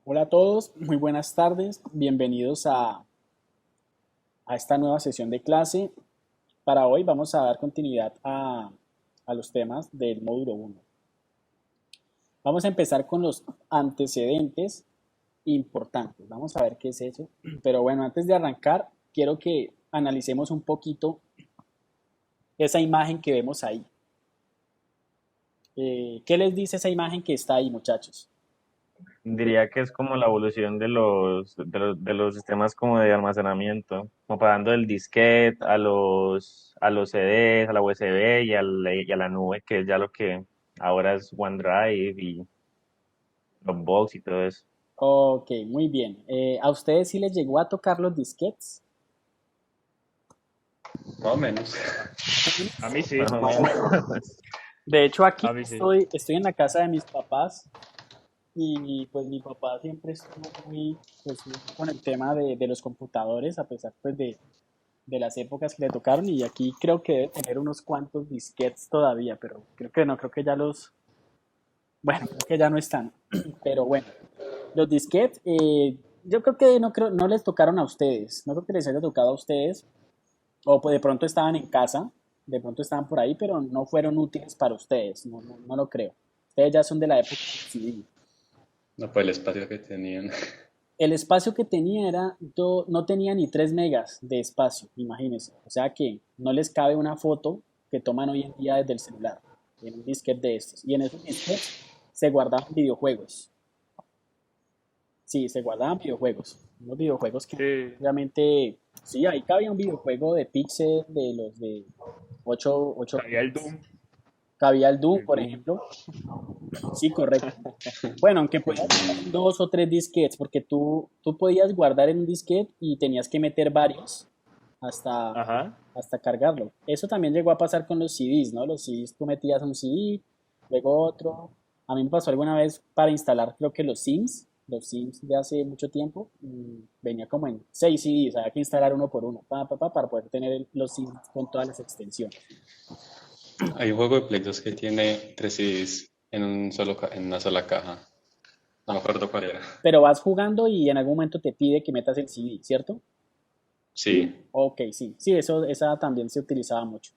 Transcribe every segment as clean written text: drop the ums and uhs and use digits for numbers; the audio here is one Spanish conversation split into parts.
Hola a todos, muy buenas tardes, bienvenidos a esta nueva sesión de clase. Para hoy vamos a dar continuidad a los temas del módulo uno. Vamos a empezar con los antecedentes importantes. Vamos a ver qué es eso. Pero bueno, antes de arrancar, quiero que analicemos un poquito esa imagen que vemos ahí. ¿Qué les dice esa imagen que está ahí, muchachos? Diría que es como la evolución de los sistemas como de almacenamiento, como pasando del disquete a los CDs, a la USB y a la nube, que es ya lo que ahora es OneDrive y Dropbox y todo eso. Ok, muy bien. ¿A ustedes sí les llegó a tocar los disquetes? Más o menos. A mí sí, Más o menos. De hecho, aquí a mí sí. estoy en la casa de mis papás y pues mi papá siempre estuvo muy con el tema de los computadores, a pesar pues de las épocas que le tocaron y aquí creo que debe tener unos cuantos disquetes todavía, pero creo que no, creo que ya bueno, creo que ya no están. Pero bueno, los disquetes, yo creo que no les tocaron a ustedes, no creo que les haya tocado a ustedes, o pues de pronto estaban en casa, de pronto estaban por ahí, pero no fueron útiles para ustedes, no lo creo. Ustedes ya son de la época del CD. No, por el espacio que tenían. El espacio que tenía no tenía ni 3 megas de espacio, imagínense. O sea que no les cabe una foto que toman hoy en día desde el celular, en un disquete de estos. Y en esos disquetes se guardaban videojuegos. Sí, se guardaban videojuegos. Unos videojuegos que Sí, obviamente, sí, ahí cabía un videojuego de Pixel de los de 8 había el bits. Doom, Cabía el Doom, el por Doom. ejemplo. Sí, correcto. Bueno, aunque podías guardar en 2 o 3 disquetes, porque tú podías guardar en un disquete y tenías que meter varios hasta, Ajá. hasta cargarlo. Eso también llegó a pasar con los CDs, ¿no? Los CDs tú metías un CD, luego otro. A mí me pasó alguna vez para instalar, creo que los Sims de hace mucho tiempo, venía como en 6 CDs, había que instalar uno por uno, para poder tener los Sims con todas las extensiones. Hay un juego de Play 2 que tiene tres CDs en una sola caja. No me acuerdo cuál era. Pero vas jugando y en algún momento te pide que metas el CD, ¿cierto? Sí, Ok, sí, sí, esa también se utilizaba mucho.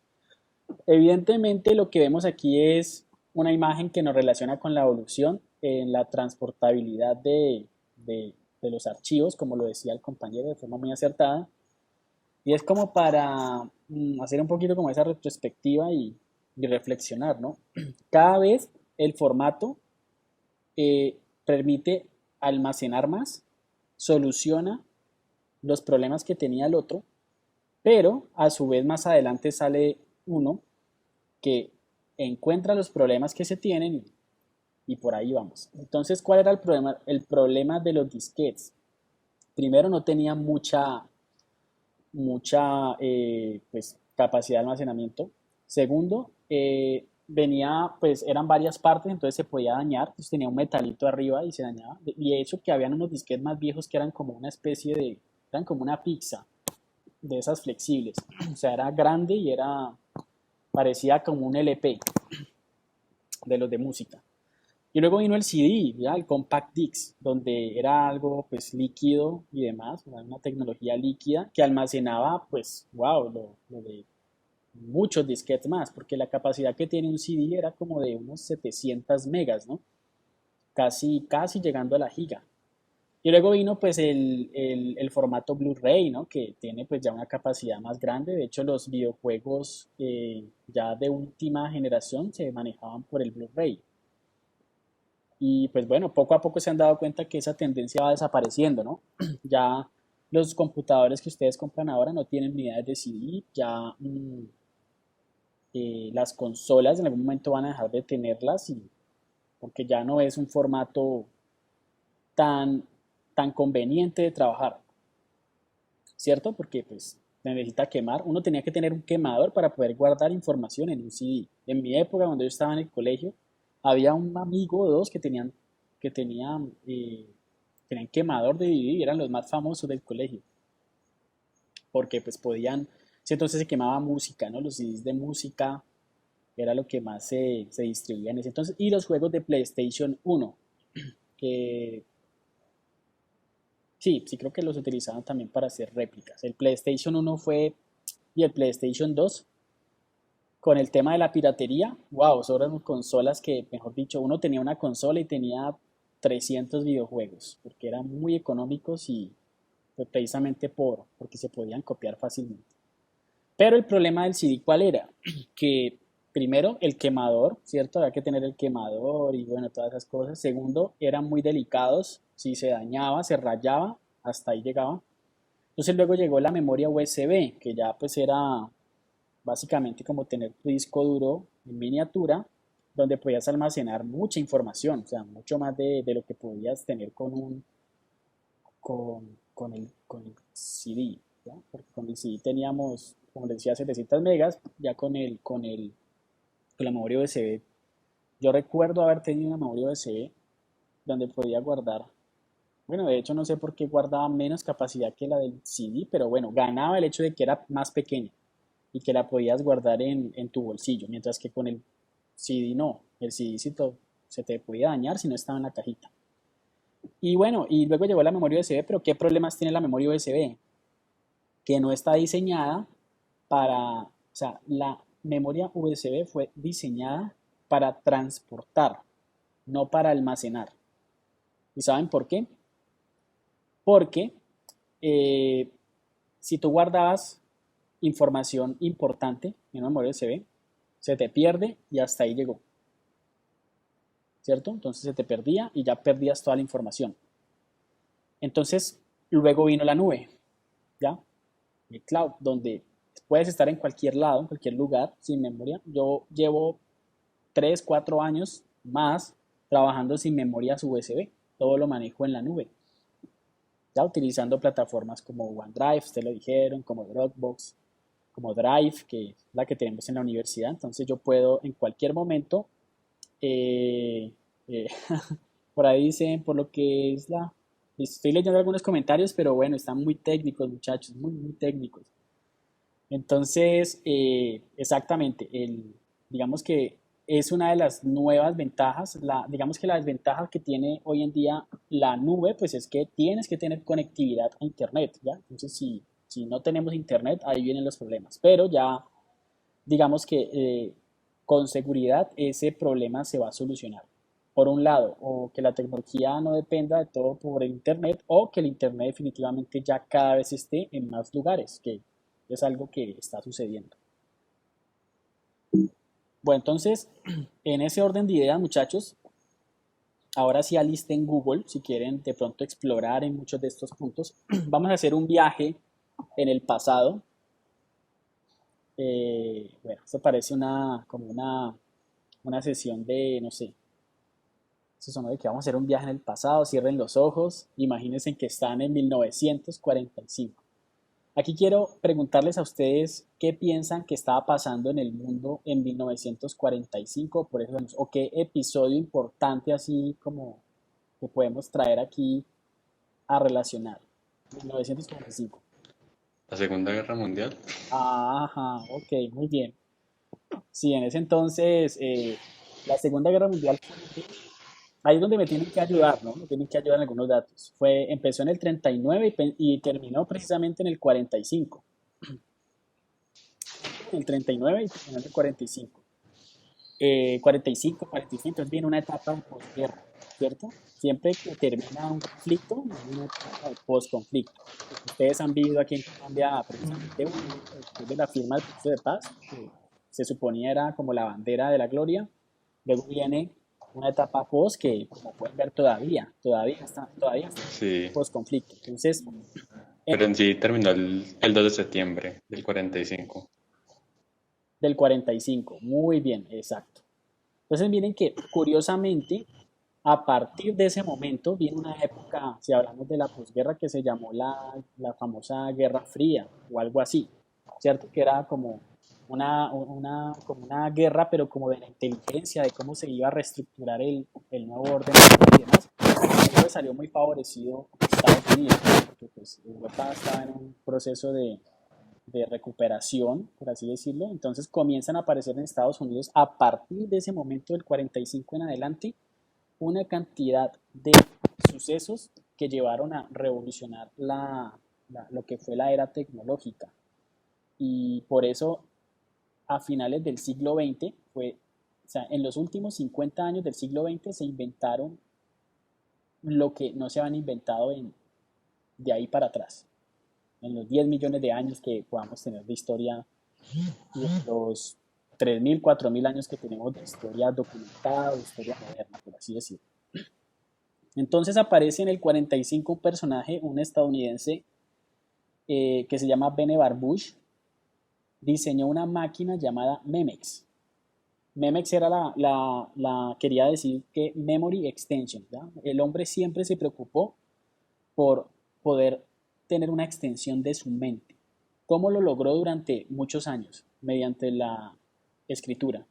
Evidentemente lo que vemos aquí es una imagen que nos relaciona con la evolución en la transportabilidad de los archivos, como lo decía el compañero de forma muy acertada, y es como para hacer un poquito como esa retrospectiva y reflexionar, ¿no? Cada vez el formato permite almacenar más, soluciona los problemas que tenía el otro, pero a su vez más adelante sale uno que encuentra los problemas que se tienen y por ahí vamos. Entonces, ¿cuál era el problema? El problema de los disquetes. Primero, no tenía mucha pues, capacidad de almacenamiento. Segundo, pues eran varias partes, entonces se podía dañar, entonces tenía un metalito arriba y se dañaba. Y de hecho que habían unos disquetes más viejos que eran como una especie eran como una pizza de esas flexibles. O sea, era grande y parecía como un LP de los de música. Y luego vino el CD, ¿ya? El Compact Disc, donde era algo pues líquido y demás, una tecnología líquida que almacenaba pues, wow, lo de muchos disquetes más, porque la capacidad que tiene un CD era como de unos 700 megas, ¿no? Casi llegando a la giga. Y luego vino pues el formato Blu-ray, ¿no? Que tiene pues ya una capacidad más grande. De hecho, los videojuegos ya de última generación se manejaban por el Blu-ray. Y pues bueno, poco a poco se han dado cuenta que esa tendencia va desapareciendo, ¿no? Ya los computadores que ustedes compran ahora no tienen unidades de CD, ya las consolas en algún momento van a dejar de tenerlas porque ya no es un formato tan, tan conveniente de trabajar, ¿cierto? Porque pues se necesita quemar. Uno tenía que tener un quemador para poder guardar información en un CD. En mi época, cuando yo estaba en el colegio, había un amigo o dos que tenían quemador de DVD y eran los más famosos del colegio, porque pues podían, sí, entonces se quemaba música, ¿no? Los CDs de música era lo que más se distribuía en ese entonces, y los juegos de PlayStation 1, que Sí, sí creo que los utilizaban también para hacer réplicas. El PlayStation 1 fue y el PlayStation 2 con el tema de la piratería. Wow, son eran consolas que, mejor dicho, uno tenía una consola y tenía 300 videojuegos, porque eran muy económicos y fue precisamente porque se podían copiar fácilmente. Pero el problema del CD, ¿cuál era? Que primero el quemador, ¿cierto? Había que tener el quemador y bueno, todas esas cosas. Segundo, eran muy delicados. Si se dañaba, se rayaba, hasta ahí llegaba. Entonces luego llegó la memoria USB, que ya pues era básicamente como tener tu disco duro en miniatura, donde podías almacenar mucha información, o sea, mucho más de lo que podías tener con el CD, ¿ya? Porque con el CD teníamos, como les decía, 700 megas, ya con la memoria USB. Yo recuerdo haber tenido una memoria USB donde podía guardar, bueno, de hecho no sé por qué guardaba menos capacidad que la del CD, pero bueno, ganaba el hecho de que era más pequeña y que la podías guardar en tu bolsillo, mientras que con el CD no, el CD se te podía dañar si no estaba en la cajita. Y bueno, y luego llegó la memoria USB, pero ¿qué problemas tiene la memoria USB? Que no está diseñada o sea, la memoria USB fue diseñada para transportar, no para almacenar. ¿Y saben por qué? Porque eh, si tú guardabas información importante en una memoria USB, se te pierde y hasta ahí llegó, ¿cierto? Entonces se te perdía y ya perdías toda la información. Entonces, luego vino la nube, ¿ya? El cloud, donde puedes estar en cualquier lado, en cualquier lugar, sin memoria. Yo llevo 3 4 años más trabajando sin memorias USB. Todo lo manejo en la nube. Ya utilizando plataformas como OneDrive, te lo dijeron, como Dropbox, como Drive, que es la que tenemos en la universidad. Entonces yo puedo en cualquier momento, eh, eh, por ahí dicen, por lo que es la... Estoy leyendo algunos comentarios, pero bueno, están muy técnicos, muchachos, muy, muy técnicos. Entonces, exactamente, digamos que es una de las nuevas ventajas. Digamos que la desventaja que tiene hoy en día la nube, pues es que tienes que tener conectividad a Internet, ¿ya? Entonces, si no tenemos Internet, ahí vienen los problemas. Pero ya, digamos que con seguridad ese problema se va a solucionar. Por un lado, o que la tecnología no dependa de todo por el Internet, o que el Internet definitivamente ya cada vez esté en más lugares, que es algo que está sucediendo. Bueno, entonces, en ese orden de ideas, muchachos, ahora sí alisten Google, si quieren de pronto explorar en muchos de estos puntos. Vamos a hacer un viaje en el pasado. Bueno, esto parece como una sesión de, no sé, eso son de que vamos a hacer un viaje en el pasado, cierren los ojos, imagínense que están en 1945. Aquí quiero preguntarles a ustedes qué piensan que estaba pasando en el mundo en 1945, por esos años, o qué episodio importante así como que podemos traer aquí a relacionar. 1945. La Segunda Guerra Mundial. Ajá, ok, muy bien. Sí, en ese entonces la Segunda Guerra Mundial fue, ahí es donde me tienen que ayudar, ¿no? Me tienen que ayudar en algunos datos. Empezó en el 39 y terminó precisamente en el 45. El 39 y terminó en el 45. 45, 45, entonces viene una etapa de posguerra, ¿cierto? Siempre que termina un conflicto, viene una etapa de posconflicto. Ustedes han vivido aquí en Colombia precisamente después de la firma del proceso de paz, que se suponía era como la bandera de la gloria. Luego viene una etapa post que, como pueden ver, todavía está Sí, post-conflicto. Entonces, pero en- en sí terminó el 2 de septiembre del 45. del 45, muy bien, exacto. Entonces, miren que curiosamente, a partir de ese momento viene una época, si hablamos de la posguerra, que se llamó la famosa Guerra Fría o algo así, ¿cierto? Que era como como una guerra, pero como de la inteligencia, de cómo se iba a reestructurar el nuevo orden mundial y demás. Eso le salió muy favorecido a Estados Unidos, porque pues, Europa estaba en un proceso de recuperación, por así decirlo. Entonces comienzan a aparecer en Estados Unidos a partir de ese momento del 45 en adelante una cantidad de sucesos que llevaron a revolucionar lo que fue la era tecnológica. Y por eso, a finales del siglo XX, o sea, en los últimos 50 años del siglo XX se inventaron lo que no se habían inventado de ahí para atrás. En los 10 millones de años que podamos tener de historia y en los 3.000, 4.000 años que tenemos de historia documentada, de historia moderna, por así decirlo. Entonces aparece en el 45 un personaje, un estadounidense que se llama Vannevar Bush, diseñó una máquina llamada Memex. Memex era quería decir que Memory Extension, ¿ya? El hombre siempre se preocupó por poder tener una extensión de su mente. ¿Cómo lo logró durante muchos años? Mediante la escritura.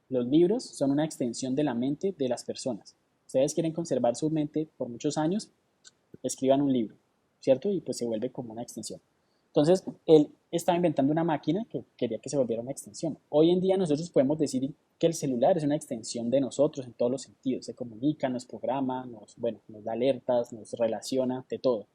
Los libros son una extensión de la mente de las personas. Ustedes quieren conservar su mente por muchos años, escriban un libro, ¿cierto? Y pues se vuelve como una extensión. Entonces, él estaba inventando una máquina que quería que se volviera una extensión. Hoy en día nosotros podemos decir que el celular es una extensión de nosotros en todos los sentidos. Se comunica, nos programa, nos da alertas, nos relaciona, de todo.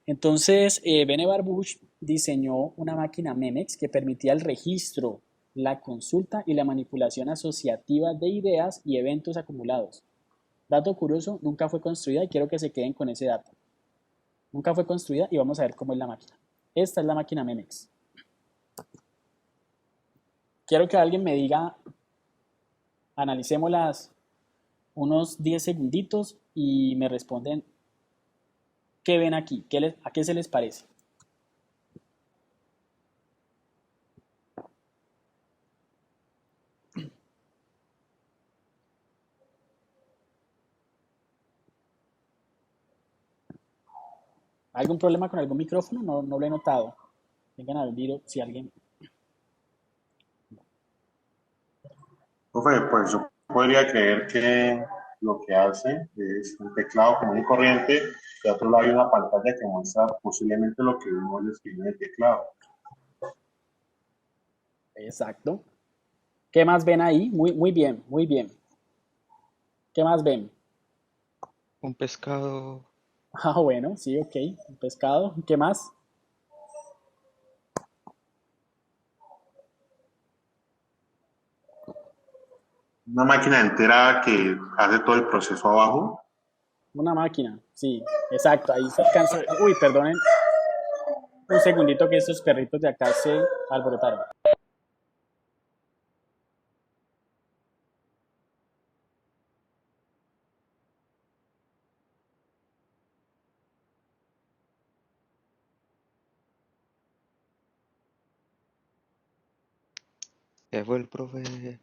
Entonces, Vannevar Bush diseñó una máquina Memex que permitía el registro, la consulta y la manipulación asociativa de ideas y eventos acumulados. Dato curioso, nunca fue construida y quiero que se queden con ese dato. Nunca fue construida y vamos a ver cómo es la máquina. Esta es la máquina Memex. Quiero que alguien me diga, analicémoslas unos 10 segunditos y me responden qué ven aquí, a qué se les parece. ¿Algún problema con algún micrófono? No lo he notado. Vengan a ver si alguien... Profe, pues yo podría creer que lo que hace es un teclado común y corriente, y a otro lado hay una pantalla que muestra posiblemente lo que uno le escribe en el teclado. Exacto. ¿Qué más ven ahí? Muy bien, muy bien. ¿Qué más ven? Un pescado. Ah, bueno, sí, ok. Un pescado. ¿Qué más? Una máquina entera que hace todo el proceso abajo. Una máquina, sí, exacto. Ahí se alcanza. Uy, perdonen un segundito que estos perritos de acá se alborotaron. Se fue el profe.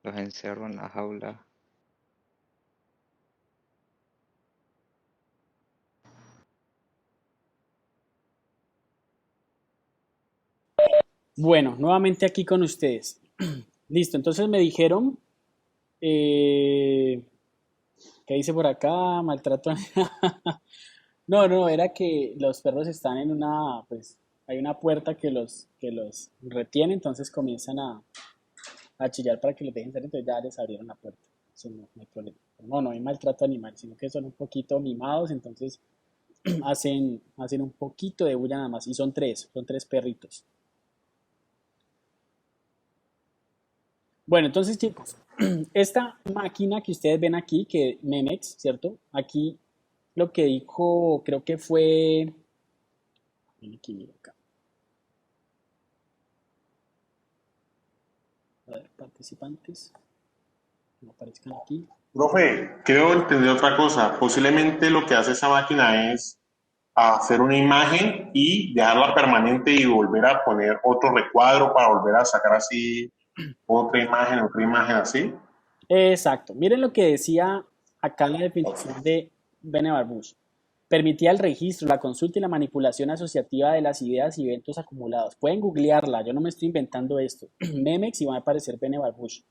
Los encerro en la jaula. Bueno, nuevamente aquí con ustedes. Listo, entonces me dijeron, ¿qué dice por acá? Maltrato. No, era que los perros están en pues hay una puerta que los retiene, entonces comienzan a chillar para que los dejen salir, entonces ya les abrieron la puerta. Eso no hay problema. No hay maltrato animal, sino que son un poquito mimados, entonces hacen un poquito de bulla nada más, y son tres perritos. Bueno, entonces chicos, esta máquina que ustedes ven aquí, que Memex, ¿cierto? Aquí lo que dijo, creo que fue... Aquí, mira acá. A ver, participantes. No aparezcan aquí. Profe, creo entender otra cosa. Posiblemente lo que hace esa máquina es hacer una imagen y dejarla permanente y volver a poner otro recuadro para volver a sacar así otra imagen así. Exacto. Miren lo que decía acá en la definición de Vannevar Bush. Permitía el registro, la consulta y la manipulación asociativa de las ideas y eventos acumulados. Pueden googlearla, yo no me estoy inventando esto. Memex y van a aparecer Vannevar Bush.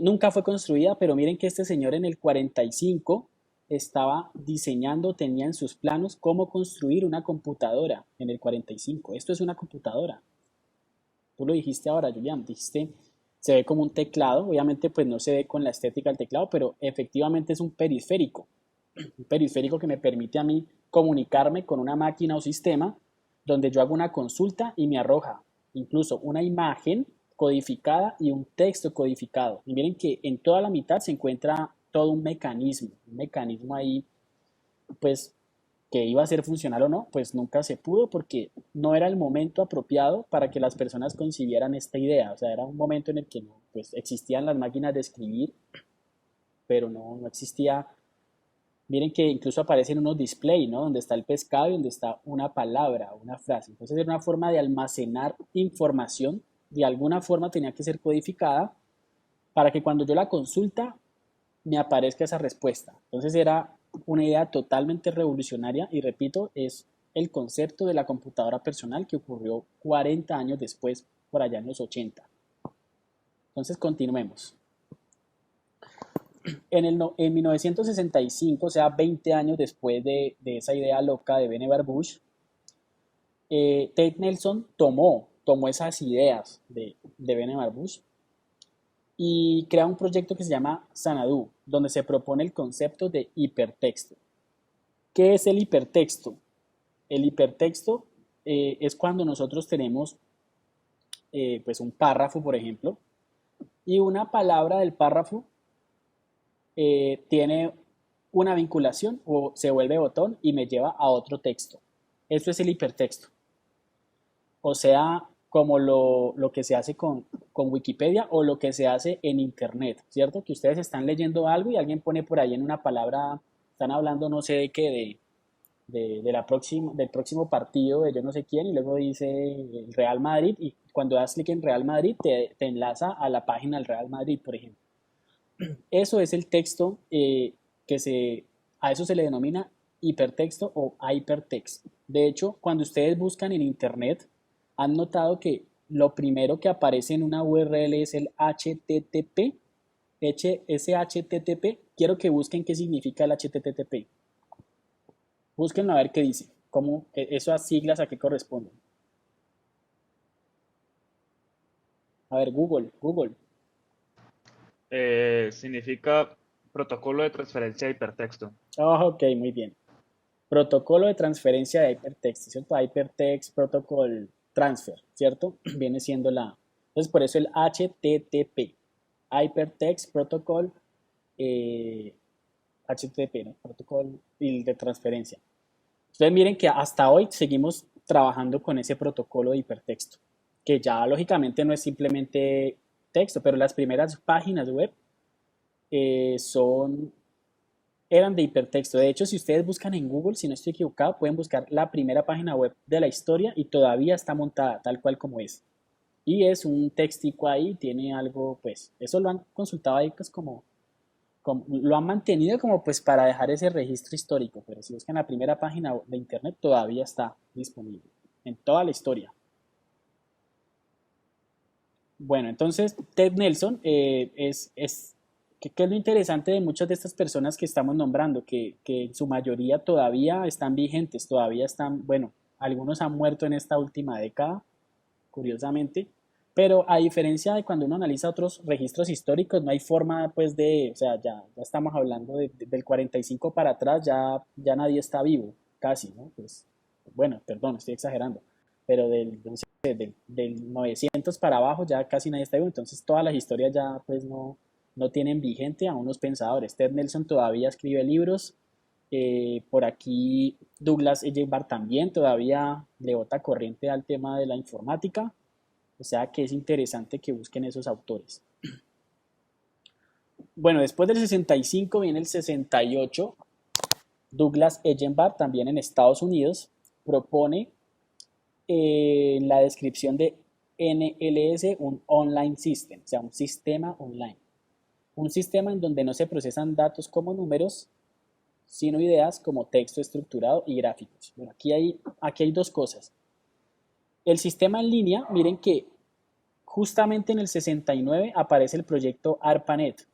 Nunca fue construida, pero miren que este señor en el 45 estaba diseñando, tenía en sus planos cómo construir una computadora en el 45. Esto es una computadora. Tú lo dijiste ahora, Julián, dijiste, se ve como un teclado, obviamente pues no se ve con la estética del teclado, pero efectivamente es un periférico que me permite a mí comunicarme con una máquina o sistema donde yo hago una consulta y me arroja incluso una imagen codificada y un texto codificado. Y miren que en toda la mitad se encuentra todo un mecanismo ahí, pues que iba a ser funcional o no, pues nunca se pudo porque no era el momento apropiado para que las personas concibieran esta idea. O sea, era un momento en el que no, pues existían las máquinas de escribir, pero no existía. Miren que incluso aparecen unos display, ¿no? Donde está el pescado y donde está una palabra, una frase. Entonces era una forma de almacenar información, de alguna forma tenía que ser codificada para que cuando yo la consulta me aparezca esa respuesta. Entonces era una idea totalmente revolucionaria y repito, es el concepto de la computadora personal que ocurrió 40 años después, por allá en los 80. Entonces continuemos. En 1965, o sea, 20 años después de esa idea loca de Vannevar Bush, Ted Nelson tomó esas ideas de Vannevar Bush y crea un proyecto que se llama Xanadu, donde se propone el concepto de hipertexto. ¿Qué es el hipertexto? El hipertexto es cuando nosotros tenemos pues un párrafo, por ejemplo, y una palabra del párrafo tiene una vinculación o se vuelve botón y me lleva a otro texto. Esto es el hipertexto. O sea, como lo que se hace con Wikipedia o lo que se hace en Internet, ¿cierto? Que ustedes están leyendo algo y alguien pone por ahí en una palabra, están hablando no sé de qué, del próximo partido de yo no sé quién y luego dice el Real Madrid y cuando das clic en Real Madrid te enlaza a la página del Real Madrid, por ejemplo. Eso es el texto a eso se le denomina hipertexto o hypertext. De hecho, cuando ustedes buscan en Internet, han notado que lo primero que aparece en una URL es el HTTP. Ese HTTP, quiero que busquen qué significa el HTTP. Búsquenlo a ver qué dice, cómo, esas siglas a qué corresponden. A ver, Google. Significa protocolo de transferencia de hipertexto. Oh, ok, muy bien. Protocolo de transferencia de hypertext, ¿cierto? Hypertext Protocol Transfer, ¿cierto? Viene siendo entonces por eso el HTTP, Hypertext Protocol, HTTP, ¿no? Protocolo de transferencia. Entonces miren que hasta hoy seguimos trabajando con ese protocolo de hipertexto, que ya lógicamente no es simplemente texto, pero las primeras páginas web eran de hipertexto. De hecho, si ustedes buscan en Google, si no estoy equivocado, pueden buscar la primera página web de la historia y todavía está montada tal cual como es. Y es un textico ahí, tiene algo, pues, eso lo han consultado ahí, pues, lo han mantenido como, pues, para dejar ese registro histórico. Pero si buscan la primera página de internet, todavía está disponible en toda la historia. Bueno, entonces, Ted Nelson ¿qué es lo interesante de muchas de estas personas que estamos nombrando? Que en su mayoría todavía están vigentes, todavía están, bueno, algunos han muerto en esta última década, curiosamente, pero a diferencia de cuando uno analiza otros registros históricos, no hay forma, pues, o sea, ya estamos hablando del 45 para atrás, ya nadie está vivo, casi, ¿no? Pues, bueno, perdón, estoy exagerando, pero del 900 para abajo ya casi nadie está vivo, entonces todas las historias ya, pues, no tienen vigente a unos pensadores. Ted Nelson todavía escribe libros, por aquí Douglas Ejdenberg también todavía le bota corriente al tema de la informática, o sea que es interesante que busquen esos autores. Bueno, después del 65 viene el 68. Douglas Ejdenberg, también en Estados Unidos, propone en la descripción de NLS un online system, o sea, un sistema online. Un sistema en donde no se procesan datos como números, sino ideas como texto estructurado y gráficos. Bueno, aquí hay dos cosas. El sistema en línea, miren que justamente en el 69 aparece el proyecto ARPANET.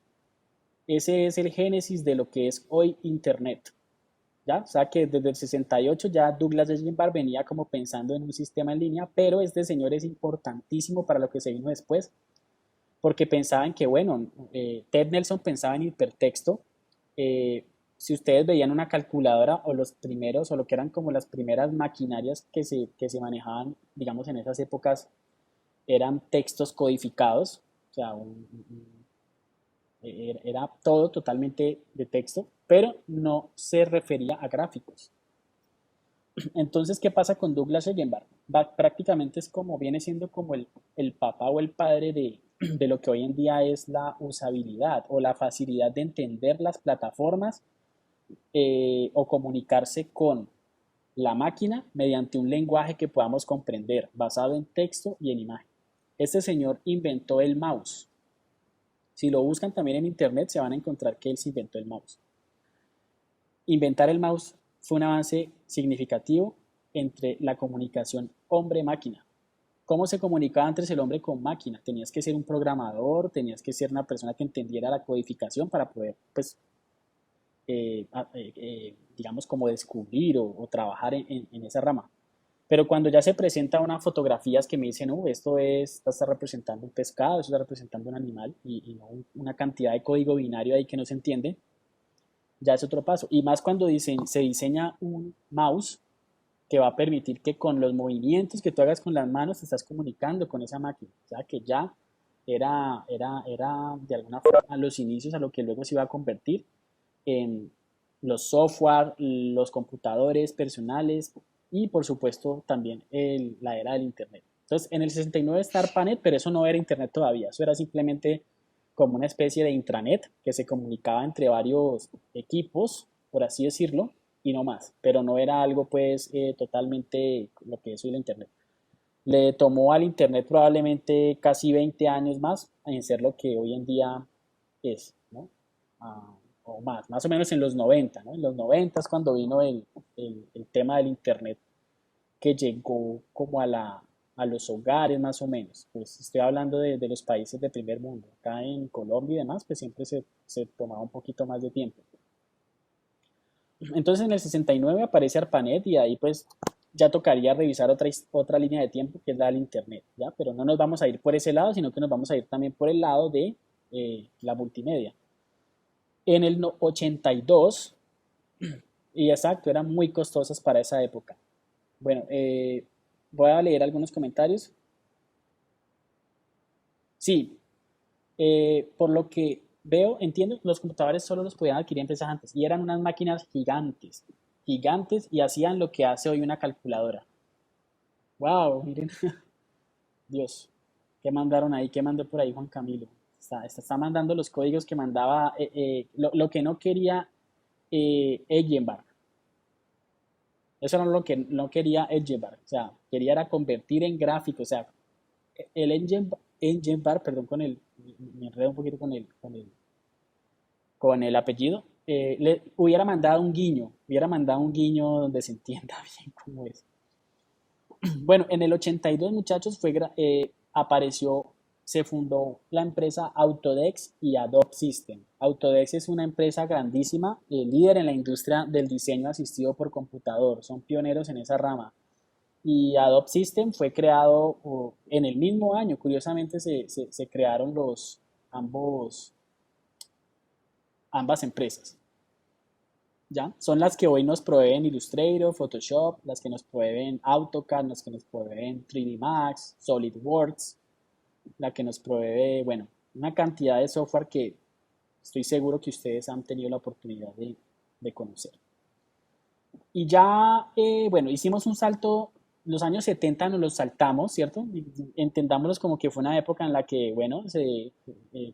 Ese es el génesis de lo que es hoy Internet. ¿Ya? O sea que desde el 68 ya Douglas Ejdenberg venía como pensando en un sistema en línea, pero este señor es importantísimo para lo que se vino después, porque pensaban que, bueno, Ted Nelson pensaba en hipertexto. Si ustedes veían una calculadora o los primeros, o lo que eran como las primeras maquinarias que se manejaban, digamos, en esas épocas, eran textos codificados, o sea, era todo totalmente de texto, pero no se refería a gráficos. Entonces, ¿qué pasa con Douglas Ellenberg? Prácticamente es como, viene siendo como el papá o el padre de lo que hoy en día es la usabilidad o la facilidad de entender las plataformas o comunicarse con la máquina mediante un lenguaje que podamos comprender, basado en texto y en imagen. Este señor inventó el mouse. Si lo buscan también en internet, se van a encontrar que él se inventó el mouse. Inventar el mouse fue un avance significativo entre la comunicación hombre-máquina. ¿Cómo se comunicaba antes el hombre con máquina? Tenías que ser un programador, tenías que ser una persona que entendiera la codificación para poder, pues, digamos, como descubrir o trabajar en esa rama. Pero cuando ya se presenta unas fotografías que me dicen, esto está representando un pescado, esto está representando un animal y no una cantidad de código binario ahí que no se entiende, ya es otro paso. Y más cuando se diseña un mouse que va a permitir que con los movimientos que tú hagas con las manos te estás comunicando con esa máquina. O sea que ya era de alguna forma los inicios a lo que luego se iba a convertir en los software, los computadores personales y por supuesto también la era del internet. Entonces en el 69 está ARPANET, pero eso no era internet todavía, eso era simplemente como una especie de intranet que se comunicaba entre varios equipos, por así decirlo, y no más, pero no era algo pues totalmente lo que es hoy la internet. Le tomó al internet probablemente casi 20 años más en ser lo que hoy en día es, ¿no? O más o menos en los 90, ¿no? En los 90 es cuando vino el tema del internet que llegó como a los hogares más o menos. Pues estoy hablando de los países de primer mundo. Acá en Colombia y demás, pues siempre se tomaba un poquito más de tiempo. Entonces en el 69 aparece ARPANET y ahí pues ya tocaría revisar otra línea de tiempo que es la del internet, ¿ya? Pero no nos vamos a ir por ese lado, sino que nos vamos a ir también por el lado de la multimedia. En el 82, y exacto, eran muy costosas para esa época. Bueno, voy a leer algunos comentarios. Sí, por lo que veo, entiendo, los computadores solo los podían adquirir empresas antes y eran unas máquinas gigantes, gigantes y hacían lo que hace hoy una calculadora. Wow, miren, Dios, ¿qué mandaron ahí? ¿Qué mandó por ahí Juan Camilo? Está mandando los códigos que mandaba, lo que no quería Ellenberg. Eso era lo que no quería Ellenberg, o sea, quería era convertir en gráfico, o sea, el Ellenberg, perdón, me enredo un poquito con el apellido, le hubiera mandado un guiño donde se entienda bien cómo es. Bueno, en el 82, muchachos, se fundó la empresa Autodesk y Adobe System. Autodesk es una empresa grandísima, líder en la industria del diseño asistido por computador. Son pioneros en esa rama. Y Adobe System fue creado en el mismo año. Curiosamente se crearon ambas empresas. ¿Ya? Son las que hoy nos proveen Illustrator, Photoshop, las que nos proveen AutoCAD, las que nos proveen 3D Max, SolidWorks, la que nos provee, bueno, una cantidad de software que estoy seguro que ustedes han tenido la oportunidad de conocer. Y ya, bueno, hicimos un salto, los años 70 nos los saltamos, ¿cierto? Entendámoslos como que fue una época en la que, bueno, se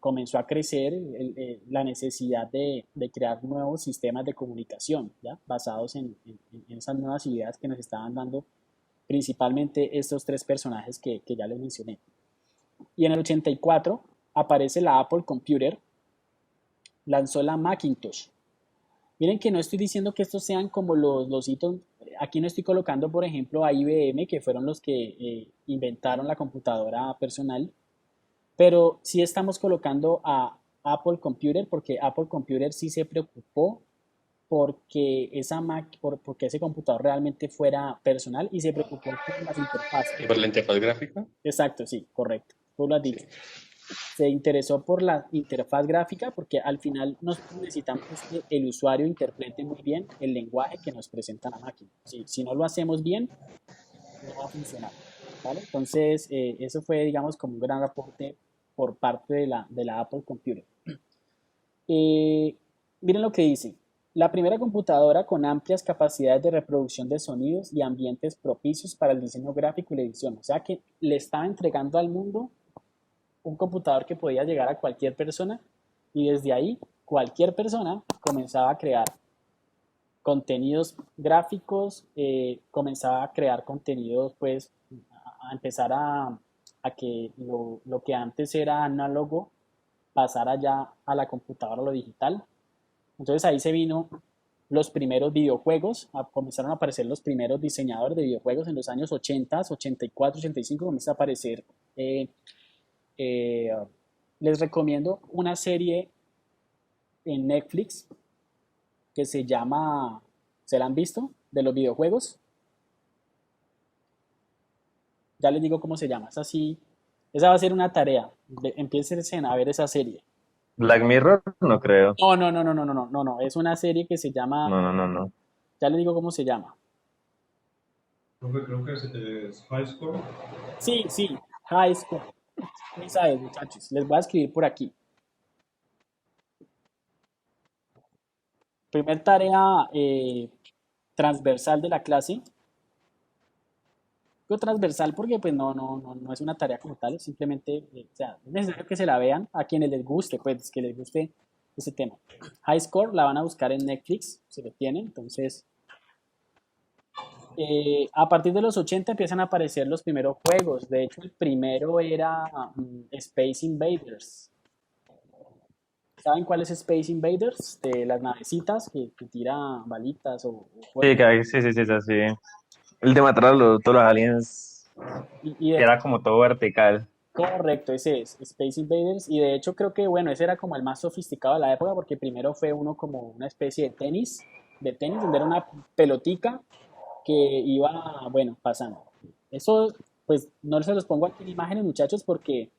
comenzó a crecer la necesidad de crear nuevos sistemas de comunicación, ¿ya? Basados en esas nuevas ideas que nos estaban dando principalmente estos tres personajes que ya les mencioné. Y en el 84 aparece la Apple Computer, lanzó la Macintosh. Miren que no estoy diciendo que estos sean como los hitos, aquí no estoy colocando por ejemplo a IBM, que fueron los que inventaron la computadora personal, pero sí estamos colocando a Apple Computer porque Apple Computer sí se preocupó porque ese computador realmente fuera personal y se preocupó por las interfaces. ¿Y por la interfaz gráfica? Exacto, sí, correcto. Tú lo has dicho. Sí. se interesó por la interfaz gráfica porque al final nosotros necesitamos que el usuario interprete muy bien el lenguaje que nos presenta la máquina. Si no lo hacemos bien, no va a funcionar, ¿vale? Entonces, eso fue, digamos, como un gran aporte por parte de la Apple Computer. Eh, Miren lo que dice. La primera computadora con amplias capacidades de reproducción de sonidos y ambientes propicios para el diseño gráfico y la edición. O sea que le estaba entregando al mundo un computador que podía llegar a cualquier persona y desde ahí cualquier persona comenzaba a crear contenidos gráficos, comenzaba a crear contenidos, pues a empezar a que lo que antes era análogo pasara ya a la computadora, a lo digital. Entonces ahí se vino los primeros videojuegos, comenzaron a aparecer los primeros diseñadores de videojuegos en los años 80, 84, 85, comienza a aparecer. eh, eh, Les recomiendo una serie en Netflix que se llama, ¿se la han visto? De los videojuegos. Ya les digo cómo se llama. Es así, esa va a ser una tarea. Empiecen a ver esa serie. Black Mirror, no creo. No, no, no, no, no, no, no, no, no. Es una serie que se llama, No, no, no, no. ya les digo cómo se llama. Creo que es High Score. Sí, sí, High School. Esa es, muchachos. Les voy a escribir por aquí. Primer tarea transversal de la clase. Digo transversal porque pues no es una tarea como tal, simplemente, o sea, es necesario que se la vean a quienes les guste, pues que les guste ese tema. High Score la van a buscar en Netflix, se lo tienen, entonces a partir de los 80 empiezan a aparecer los primeros juegos. De hecho, el primero era Space Invaders. ¿Saben cuál es Space Invaders? De las navecitas que tira balitas o Sí, fuego. sí, sí, sí, sí, sí. El de matar a todos los aliens Y era como todo vertical. correcto, ese es Space Invaders. Y de hecho creo que, bueno, ese era como el más sofisticado de la época porque primero fue uno como una especie de tenis, donde era una pelotica que iba, bueno, pasando. Eso, pues, no se los pongo aquí en imágenes, muchachos, porque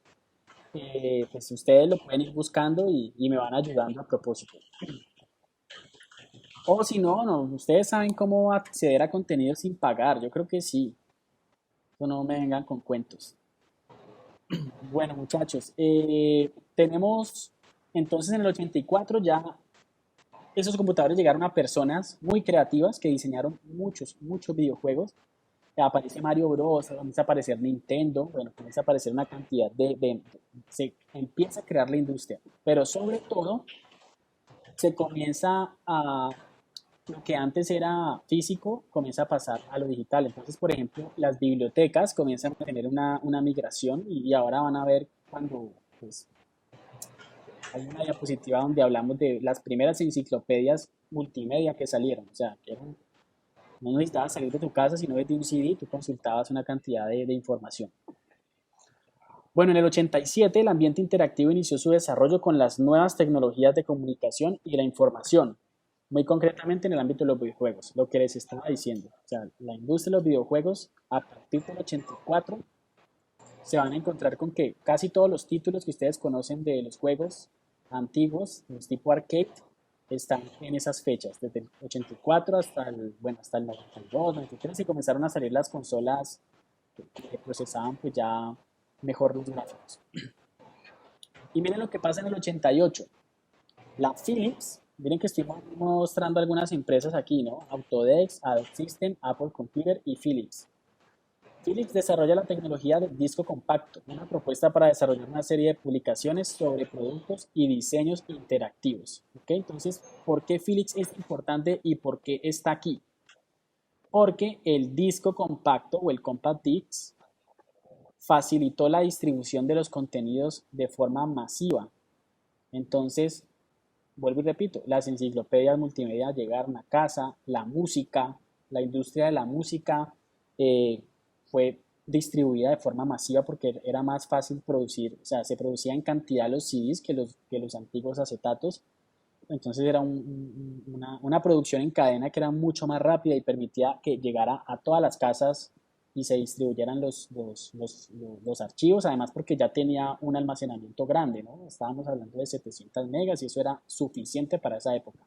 pues ustedes lo pueden ir buscando y me van ayudando a propósito. O si no, no, ustedes saben cómo acceder a contenido sin pagar. Yo creo que sí. Eso no me vengan con cuentos. Bueno, muchachos, tenemos entonces en el 84 ya esos computadores llegaron a personas muy creativas que diseñaron muchos videojuegos. Aparece Mario Bros, comienza a aparecer Nintendo, bueno, comienza a aparecer una cantidad se empieza a crear la industria, pero sobre todo se comienza a, lo que antes era físico, comienza a pasar a lo digital. Entonces, por ejemplo, las bibliotecas comienzan a tener una migración y ahora van a ver cuando pues, hay una diapositiva donde hablamos de las primeras enciclopedias multimedia que salieron. O sea, que no necesitabas salir de tu casa, sino desde un CD, tú consultabas una cantidad de información. Bueno, en el 87 el ambiente interactivo inició su desarrollo con las nuevas tecnologías de comunicación y la información, muy concretamente en el ámbito de los videojuegos, lo que les estaba diciendo. O sea, la industria de los videojuegos a partir del 84 se van a encontrar con que casi todos los títulos que ustedes conocen de los juegos antiguos, los tipo arcade, están en esas fechas, desde el 84 hasta el 92, 93, y comenzaron a salir las consolas que procesaban pues ya mejor los gráficos. Y miren lo que pasa en el 88. La Philips, miren que estoy mostrando algunas empresas aquí, ¿no? Autodesk, Adobe System, Apple Computer y Philips. Philips desarrolla la tecnología del disco compacto, una propuesta para desarrollar una serie de publicaciones sobre productos y diseños interactivos. ¿Ok? Entonces, ¿por qué Philips es importante y por qué está aquí? Porque el disco compacto o el compact disc facilitó la distribución de los contenidos de forma masiva. Entonces, vuelvo y repito, las enciclopedias multimedia llegaron a casa, la música, la industria de la música fue distribuida de forma masiva porque era más fácil producir, o sea, se producía en cantidad los CDs que los antiguos acetatos. Entonces era una producción en cadena que era mucho más rápida y permitía que llegara a todas las casas y se distribuyeran los archivos, además porque ya tenía un almacenamiento grande, ¿no? Estábamos hablando de 700 megas y eso era suficiente para esa época.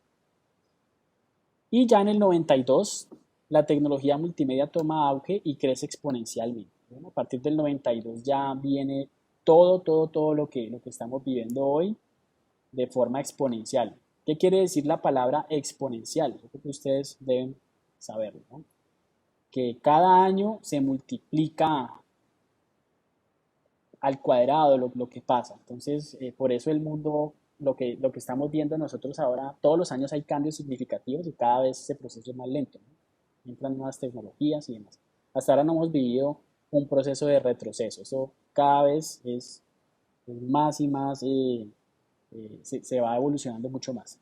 Y ya en el 92, la tecnología multimedia toma auge y crece exponencialmente. Bueno, a partir del 92 ya viene todo lo que estamos viviendo hoy de forma exponencial. ¿Qué quiere decir la palabra exponencial? Yo creo que ustedes deben saberlo, ¿no? Que cada año se multiplica al cuadrado lo que pasa. Entonces, por eso el mundo, lo que estamos viendo nosotros ahora, todos los años hay cambios significativos y cada vez ese proceso es más lento, ¿no? Entran nuevas tecnologías y demás. Hasta ahora no hemos vivido un proceso de retroceso. Eso cada vez es más y más, se va evolucionando mucho más.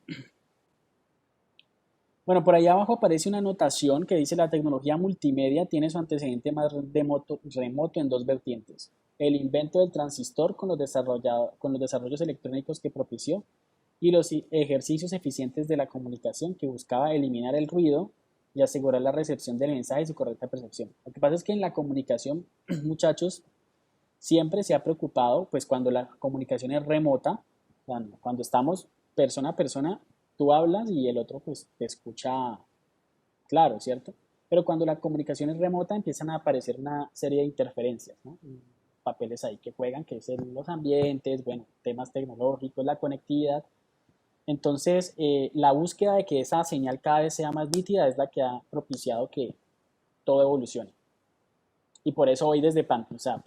Bueno, por ahí abajo aparece una anotación que dice la tecnología multimedia tiene su antecedente más remoto en dos vertientes. El invento del transistor con los desarrollos electrónicos que propició y los ejercicios eficientes de la comunicación que buscaba eliminar el ruido y asegurar la recepción del mensaje y su correcta percepción. Lo que pasa es que en la comunicación, muchachos, siempre se ha preocupado, pues cuando la comunicación es remota, cuando estamos persona a persona, tú hablas y el otro pues te escucha claro, ¿cierto? Pero cuando la comunicación es remota empiezan a aparecer una serie de interferencias, ¿no? Papeles ahí que juegan, que es en los ambientes, bueno, temas tecnológicos, la conectividad. Entonces, la búsqueda de que esa señal cada vez sea más nítida es la que ha propiciado que todo evolucione. Y por eso hoy desde o sea,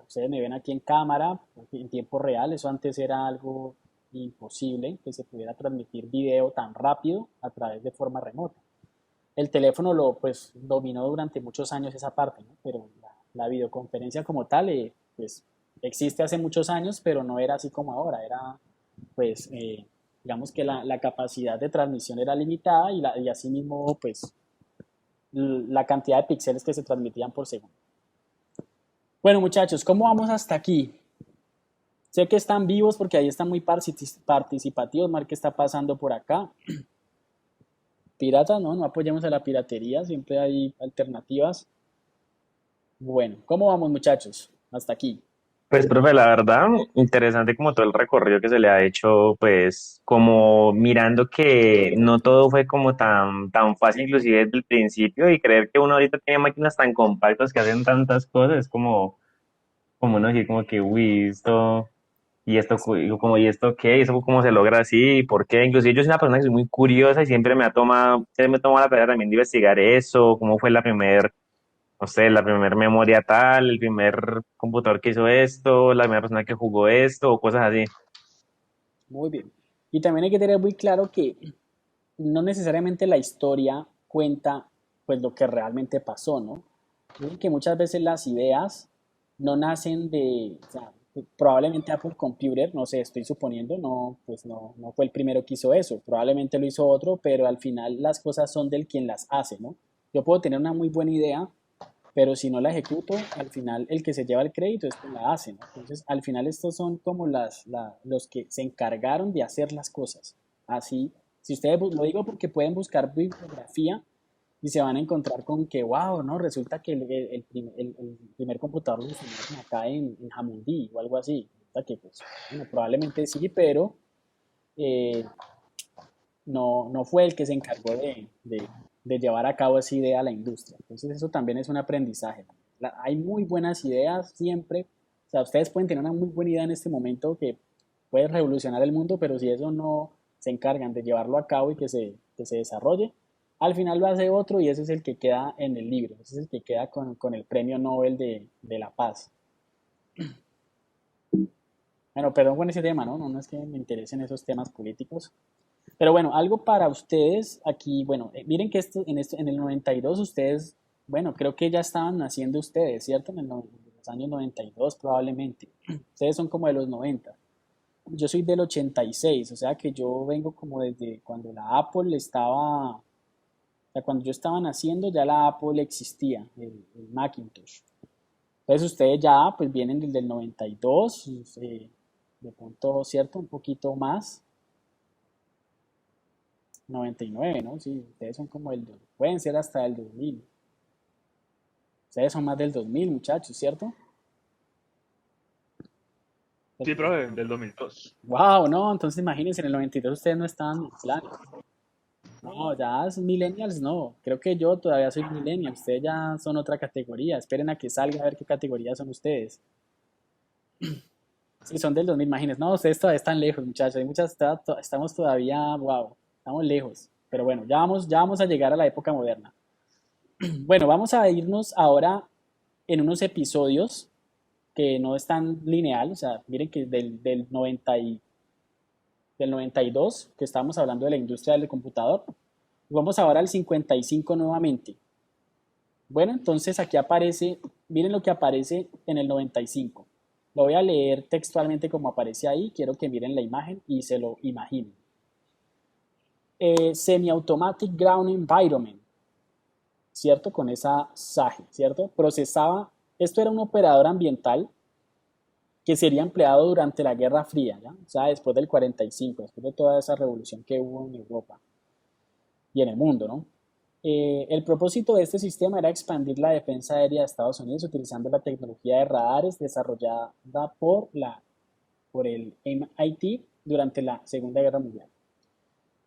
ustedes me ven aquí en cámara, en tiempo real, eso antes era algo imposible que se pudiera transmitir video tan rápido a través de forma remota. El teléfono pues dominó durante muchos años esa parte, ¿no? Pero la videoconferencia como tal, pues existe hace muchos años, pero no era así como ahora, era pues digamos que la capacidad de transmisión era limitada y asimismo pues la cantidad de píxeles que se transmitían por segundo. Bueno muchachos, ¿cómo vamos hasta aquí? Sé que están vivos porque ahí están muy participativos. Mar, ¿qué está pasando por acá? Piratas, no apoyemos a la piratería, siempre hay alternativas. Bueno, ¿cómo vamos muchachos? Hasta aquí. Pues, profe, la verdad, interesante como todo el recorrido que se le ha hecho, pues, como mirando que no todo fue como tan fácil, inclusive desde el principio, y creer que uno ahorita tiene máquinas tan compactas que hacen tantas cosas, es como uno decir como que, uy, y esto qué, y eso cómo se logra así, y por qué, inclusive yo soy una persona que soy muy curiosa y siempre me tomó la tarea también de investigar eso, cómo fue no sé, la primera memoria tal, el primer computador que hizo esto, la primera persona que jugó esto, o cosas así. Muy bien. Y también hay que tener muy claro que no necesariamente la historia cuenta pues lo que realmente pasó, ¿no? Dicen que muchas veces las ideas no nacen o sea, probablemente Apple Computer, no sé, estoy suponiendo, pues no fue el primero que hizo eso, probablemente lo hizo otro, pero al final las cosas son del quien las hace, ¿no? Yo puedo tener una muy buena idea, pero si no la ejecuto, al final el que se lleva el crédito es quien la hace, ¿no? Entonces, al final estos son como los que se encargaron de hacer las cosas. Así, si ustedes, lo digo porque pueden buscar bibliografía y se van a encontrar con que, wow, ¿no? Resulta que el primer computador lo diseñaron acá en Jamundí o algo así. Resulta que, pues, bueno, probablemente sí, pero eh, no fue el que se encargó de llevar a cabo esa idea a la industria. Entonces eso también es un aprendizaje. Hay muy buenas ideas siempre. O sea, ustedes pueden tener una muy buena idea en este momento que puede revolucionar el mundo, pero si eso no se encargan de llevarlo a cabo y que se desarrolle, al final lo hace otro y ese es el que queda en el libro, ese es el que queda con el premio Nobel de la Paz. Bueno, perdón con ese tema, ¿no? No es que me interesen esos temas políticos. Pero bueno, algo para ustedes aquí, bueno, miren que en el 92 ustedes, bueno, creo que ya estaban naciendo ustedes, ¿cierto? En los años 92 probablemente. Ustedes son como de los 90. Yo soy del 86, o sea que yo vengo como desde cuando la Apple estaba, o sea, cuando yo estaba naciendo ya la Apple existía, el Macintosh. Entonces ustedes ya pues vienen desde el 92, de pronto, ¿cierto? Un poquito más. 99, ¿no? Sí, ustedes son como pueden ser hasta el 2000. Ustedes son más del 2000, muchachos, ¿cierto? Sí, profe, del 2002. Wow, no, entonces imagínense, en el 92 ustedes no estaban en planes. No, ya son millennials, no. Creo que yo todavía soy millennial. Ustedes ya son otra categoría. Esperen a que salga a ver qué categoría son ustedes. Sí, son del 2000, imagínense. No, ustedes todavía están lejos, muchachos. Hay muchas, estamos todavía, wow, estamos lejos. Pero bueno, ya vamos a llegar a la época moderna. Bueno, vamos a irnos ahora en unos episodios que no están lineal. O sea, miren que del 92, que estábamos hablando de la industria del computador, vamos ahora al 55 nuevamente. Bueno, entonces aquí aparece, miren lo que aparece en el 95. Lo voy a leer textualmente como aparece ahí, quiero que miren la imagen y se lo imaginen. Semi-Automatic Ground Environment, ¿cierto? Con esa SAGE, ¿cierto? Procesaba, esto era un operador ambiental que sería empleado durante la Guerra Fría, ¿ya? O sea, después del 45, después de toda esa revolución que hubo en Europa y en el mundo, ¿no? El propósito de este sistema era expandir la defensa aérea de Estados Unidos utilizando la tecnología de radares desarrollada por el MIT durante la Segunda Guerra Mundial.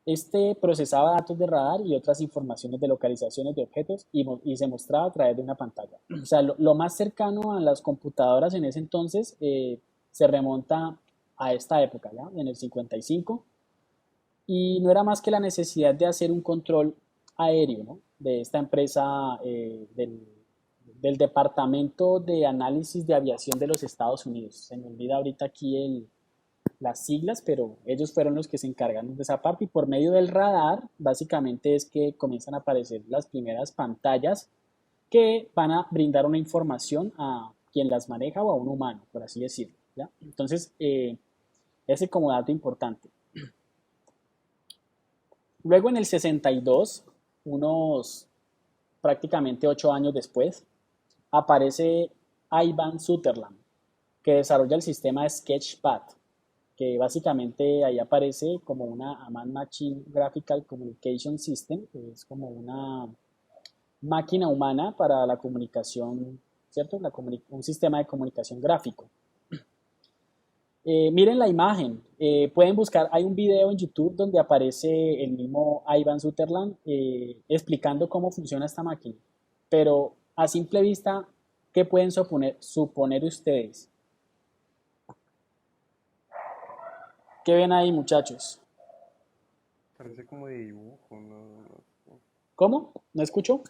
Este procesaba datos de radar y otras informaciones de localizaciones de objetos y se mostraba a través de una pantalla. O sea, lo más cercano a las computadoras en ese entonces se remonta a esta época, ¿ya? En el 55, y no era más que la necesidad de hacer un control aéreo, ¿no? De esta empresa del Departamento de Análisis de Aviación de los Estados Unidos. Se me olvida ahorita aquí las siglas, pero ellos fueron los que se encargaron de esa parte, y por medio del radar básicamente es que comienzan a aparecer las primeras pantallas que van a brindar una información a quien las maneja o a un humano, por así decirlo, ¿ya? Entonces, ese como dato importante. Luego en el 62, unos prácticamente 8 años después, aparece Ivan Sutherland, que desarrolla el sistema Sketchpad, que básicamente ahí aparece como una AMAN Machine Graphical Communication System, que es como una máquina humana para la comunicación, ¿cierto? Un sistema de comunicación gráfico. Miren la imagen, pueden buscar, hay un video en YouTube donde aparece el mismo Ivan Sutherland explicando cómo funciona esta máquina, pero a simple vista, ¿qué pueden suponer ustedes? ¿Qué ven ahí, muchachos? Parece como de dibujo, no. ¿Cómo? ¿No escucho?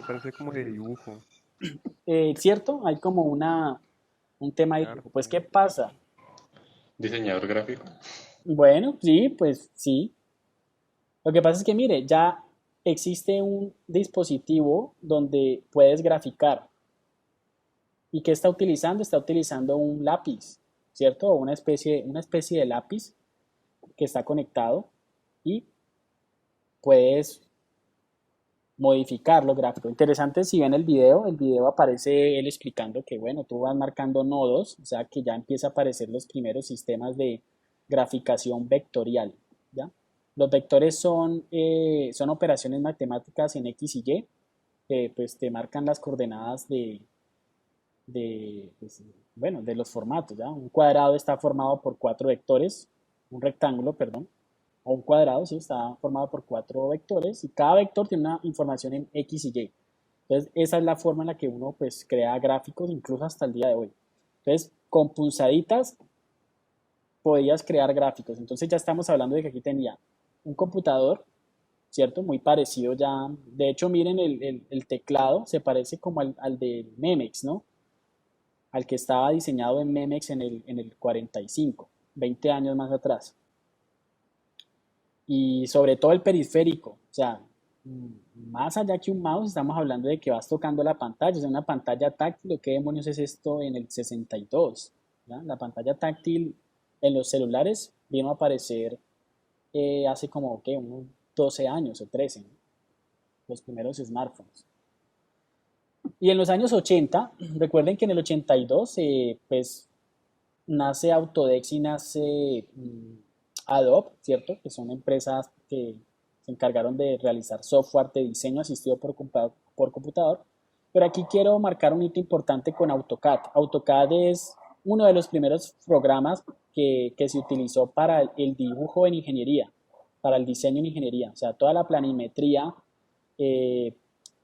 Parece como de dibujo. ¿Cierto? Hay como un tema de dibujo. Pues, ¿qué pasa? Diseñador gráfico. Bueno, sí, pues sí. Lo que pasa es que, mire, ya existe un dispositivo donde puedes graficar. ¿Y qué está utilizando? Está utilizando un lápiz, ¿cierto? O una especie de lápiz que está conectado y puedes modificar los gráficos. Interesante, si ven el video aparece él explicando que, bueno, tú vas marcando nodos, o sea que ya empieza a aparecer los primeros sistemas de graficación vectorial, ¿ya? Los vectores son operaciones matemáticas en X y Y, que pues te marcan las coordenadas pues, bueno, de los formatos, ¿ya? Un cuadrado está formado por 4 vectores, un rectángulo, perdón, o un cuadrado, ¿sí? Está formado por 4 vectores y cada vector tiene una información en X y Y. Entonces, esa es la forma en la que uno pues crea gráficos, incluso hasta el día de hoy. Entonces, con punzaditas podías crear gráficos. Entonces, ya estamos hablando de que aquí tenía un computador, ¿cierto? Muy parecido ya. De hecho, miren el teclado, se parece como al del Memex, ¿no? Al que estaba diseñado en Memex en el 45, 20 años más atrás. Y sobre todo el periférico, o sea, más allá que un mouse, estamos hablando de que vas tocando la pantalla, es una pantalla táctil. ¿Qué demonios es esto en el 62? ¿Ya? La pantalla táctil en los celulares vino a aparecer hace como, ¿qué? Unos 12 años o 13, ¿no? Los primeros smartphones. Y en los años 80, recuerden que en el 82, pues, nace Autodesk y nace Adobe, ¿cierto? Que son empresas que se encargaron de realizar software de diseño asistido por computador. Pero aquí quiero marcar un hito importante con AutoCAD. AutoCAD es uno de los primeros programas que se utilizó para el dibujo en ingeniería, para el diseño en ingeniería. O sea, toda la planimetría eh,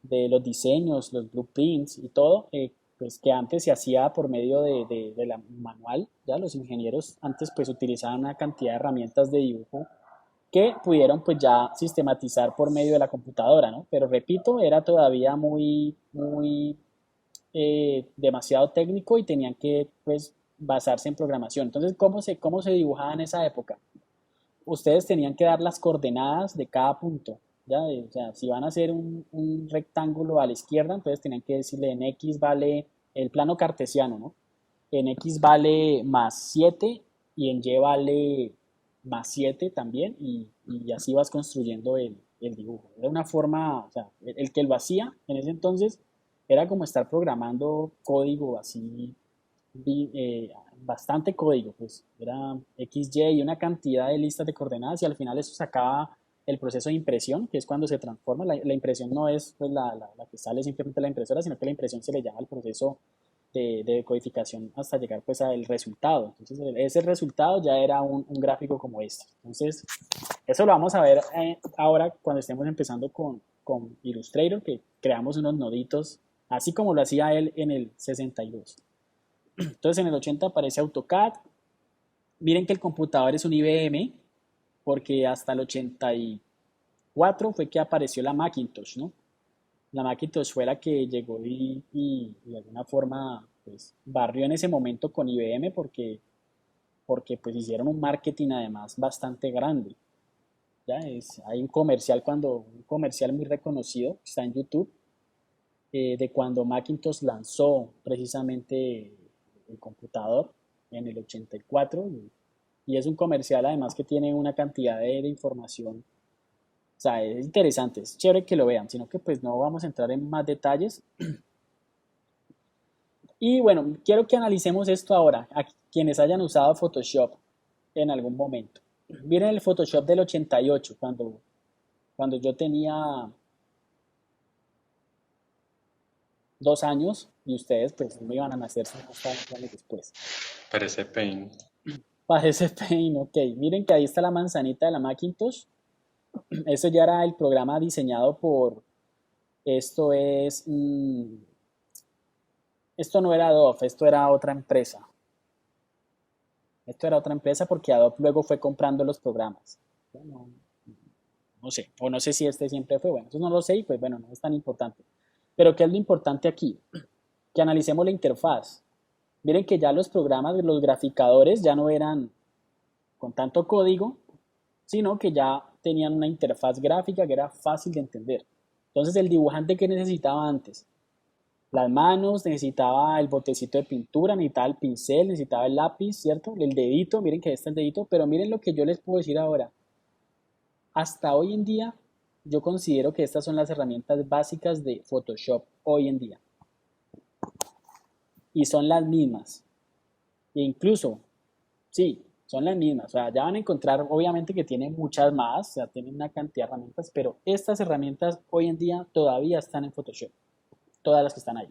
de los diseños, los blueprints y todo, pues que antes se hacía por medio de la manual. Ya los ingenieros antes pues utilizaban una cantidad de herramientas de dibujo que pudieron pues ya sistematizar por medio de la computadora, ¿no? Pero repito, era todavía muy demasiado técnico y tenían que pues basarse en programación. Entonces, cómo se dibujaba en esa época? Ustedes tenían que dar las coordenadas de cada punto, ¿ya? O sea, si van a hacer un rectángulo a la izquierda, entonces tenían que decirle en X vale el plano cartesiano, ¿no? En X vale más 7 y en Y vale más 7 también y así vas construyendo el dibujo. Era una forma, o sea, el que lo hacía en ese entonces era como estar programando código así, bastante código, pues era XY y una cantidad de listas de coordenadas y al final eso sacaba el proceso de impresión, que es cuando se transforma. La impresión no es pues, la que sale simplemente la impresora, sino que la impresión se le llama el proceso de codificación hasta llegar pues al resultado. Entonces ese resultado ya era un gráfico como este. Entonces eso lo vamos a ver ahora cuando estemos empezando con Illustrator, que creamos unos noditos, así como lo hacía él en el 62. Entonces en el 80 aparece AutoCAD. Miren que el computador es un IBM, porque hasta el 84 fue que apareció la Macintosh, ¿no? La Macintosh fue la que llegó y de alguna forma pues, barrió en ese momento con IBM porque pues hicieron un marketing además bastante grande. ¿Ya? Hay un comercial muy reconocido, está en YouTube, de cuando Macintosh lanzó precisamente el computador en el 84 y es un comercial además que tiene una cantidad de información. O sea, es interesante, es chévere que lo vean, sino que pues no vamos a entrar en más detalles. Y bueno, quiero que analicemos esto ahora, a quienes hayan usado Photoshop en algún momento. Miren el Photoshop del 88, cuando yo tenía 2 años y ustedes pues no iban a nacer sino hasta 2 años después. Parece Paint. Parece Paint, ok. Miren que ahí está la manzanita de la Macintosh. Eso ya era el programa diseñado esto esto no era Adobe, esto era otra empresa. Esto era otra empresa porque Adobe luego fue comprando los programas. No, no sé, o no sé si este siempre fue, bueno, eso no lo sé y pues bueno, no es tan importante. Pero ¿qué es lo importante aquí? Que analicemos la interfaz. Miren que ya los programas, los graficadores ya no eran con tanto código, sino que ya tenían una interfaz gráfica que era fácil de entender. Entonces, el dibujante, ¿qué necesitaba antes? Las manos, necesitaba el botecito de pintura, necesitaba el pincel, necesitaba el lápiz, ¿cierto? El dedito, miren que ahí está el dedito, pero miren lo que yo les puedo decir ahora. Hasta hoy en día, yo considero que estas son las herramientas básicas de Photoshop hoy en día. Y son las mismas. E incluso, sí, son las mismas. O sea, ya van a encontrar, obviamente que tienen muchas más, o sea, tienen una cantidad de herramientas, pero estas herramientas hoy en día todavía están en Photoshop. Todas las que están ahí.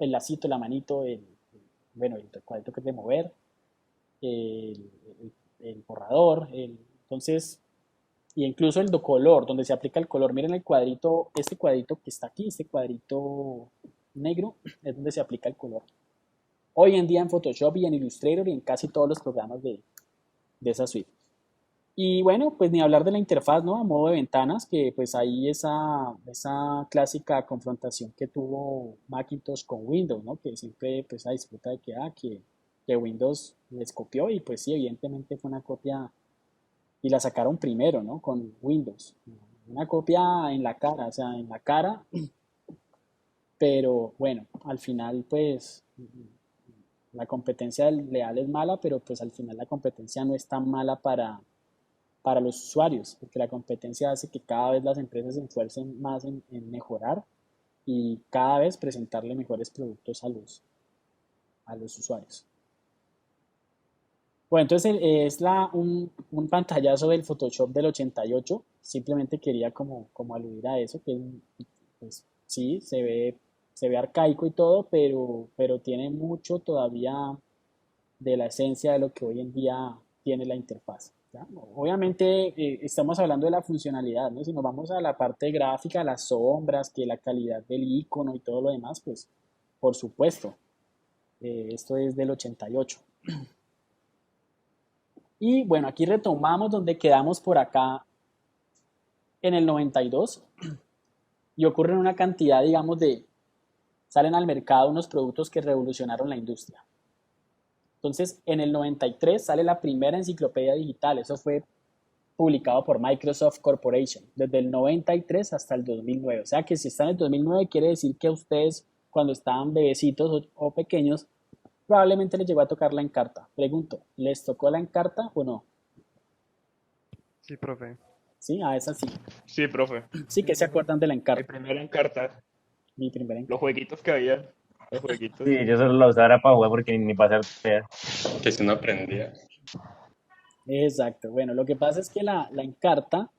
El lacito, la manito, bueno, el cuadrito que es de mover, el, el borrador, entonces, y incluso el color, donde se aplica el color. Miren el cuadrito, este cuadrito que está aquí, este cuadrito negro, es donde se aplica el color. Hoy en día en Photoshop y en Illustrator y en casi todos los programas de esa suite. Y bueno, pues ni hablar de la interfaz, ¿no? A modo de ventanas, que pues ahí esa clásica confrontación que tuvo Macintosh con Windows, ¿no? Que siempre pues a disputa de que Windows les copió y pues sí, evidentemente fue una copia y la sacaron primero, ¿no? Con Windows. Una copia en la cara, o sea, en la cara, pero bueno, al final pues la competencia leal es mala, pero pues al final la competencia no es tan mala para los usuarios, porque la competencia hace que cada vez las empresas se esfuercen más en mejorar y cada vez presentarle mejores productos a los usuarios. Bueno, entonces es un pantallazo del Photoshop del 88, simplemente quería como aludir a eso, que pues, sí, se ve se ve arcaico y todo, pero tiene mucho todavía de la esencia de lo que hoy en día tiene la interfaz. ¿Ya? Obviamente estamos hablando de la funcionalidad, ¿no? Si nos vamos a la parte gráfica, las sombras, que la calidad del icono y todo lo demás, pues por supuesto, esto es del 88. Y bueno, aquí retomamos donde quedamos por acá en el 92 y ocurren una cantidad, digamos, salen al mercado unos productos que revolucionaron la industria. Entonces, en el 93 sale la primera enciclopedia digital. Eso fue publicado por Microsoft Corporation, desde el 93 hasta el 2009. O sea que si está en el 2009, quiere decir que a ustedes, cuando estaban bebecitos o pequeños, probablemente les llegó a tocar la Encarta. Pregunto, ¿les tocó la Encarta o no? Sí, profe. Sí, a esa sí. Sí, profe. Sí, que se acuerdan de la Mi Encarta. primera Encarta, Mi primera los Encarta. jueguitos que había, los jueguitos. Sí, yo solo la usaba para jugar porque ni para hacer tareas. Que si no aprendía. Exacto. Bueno, lo que pasa es que la Encarta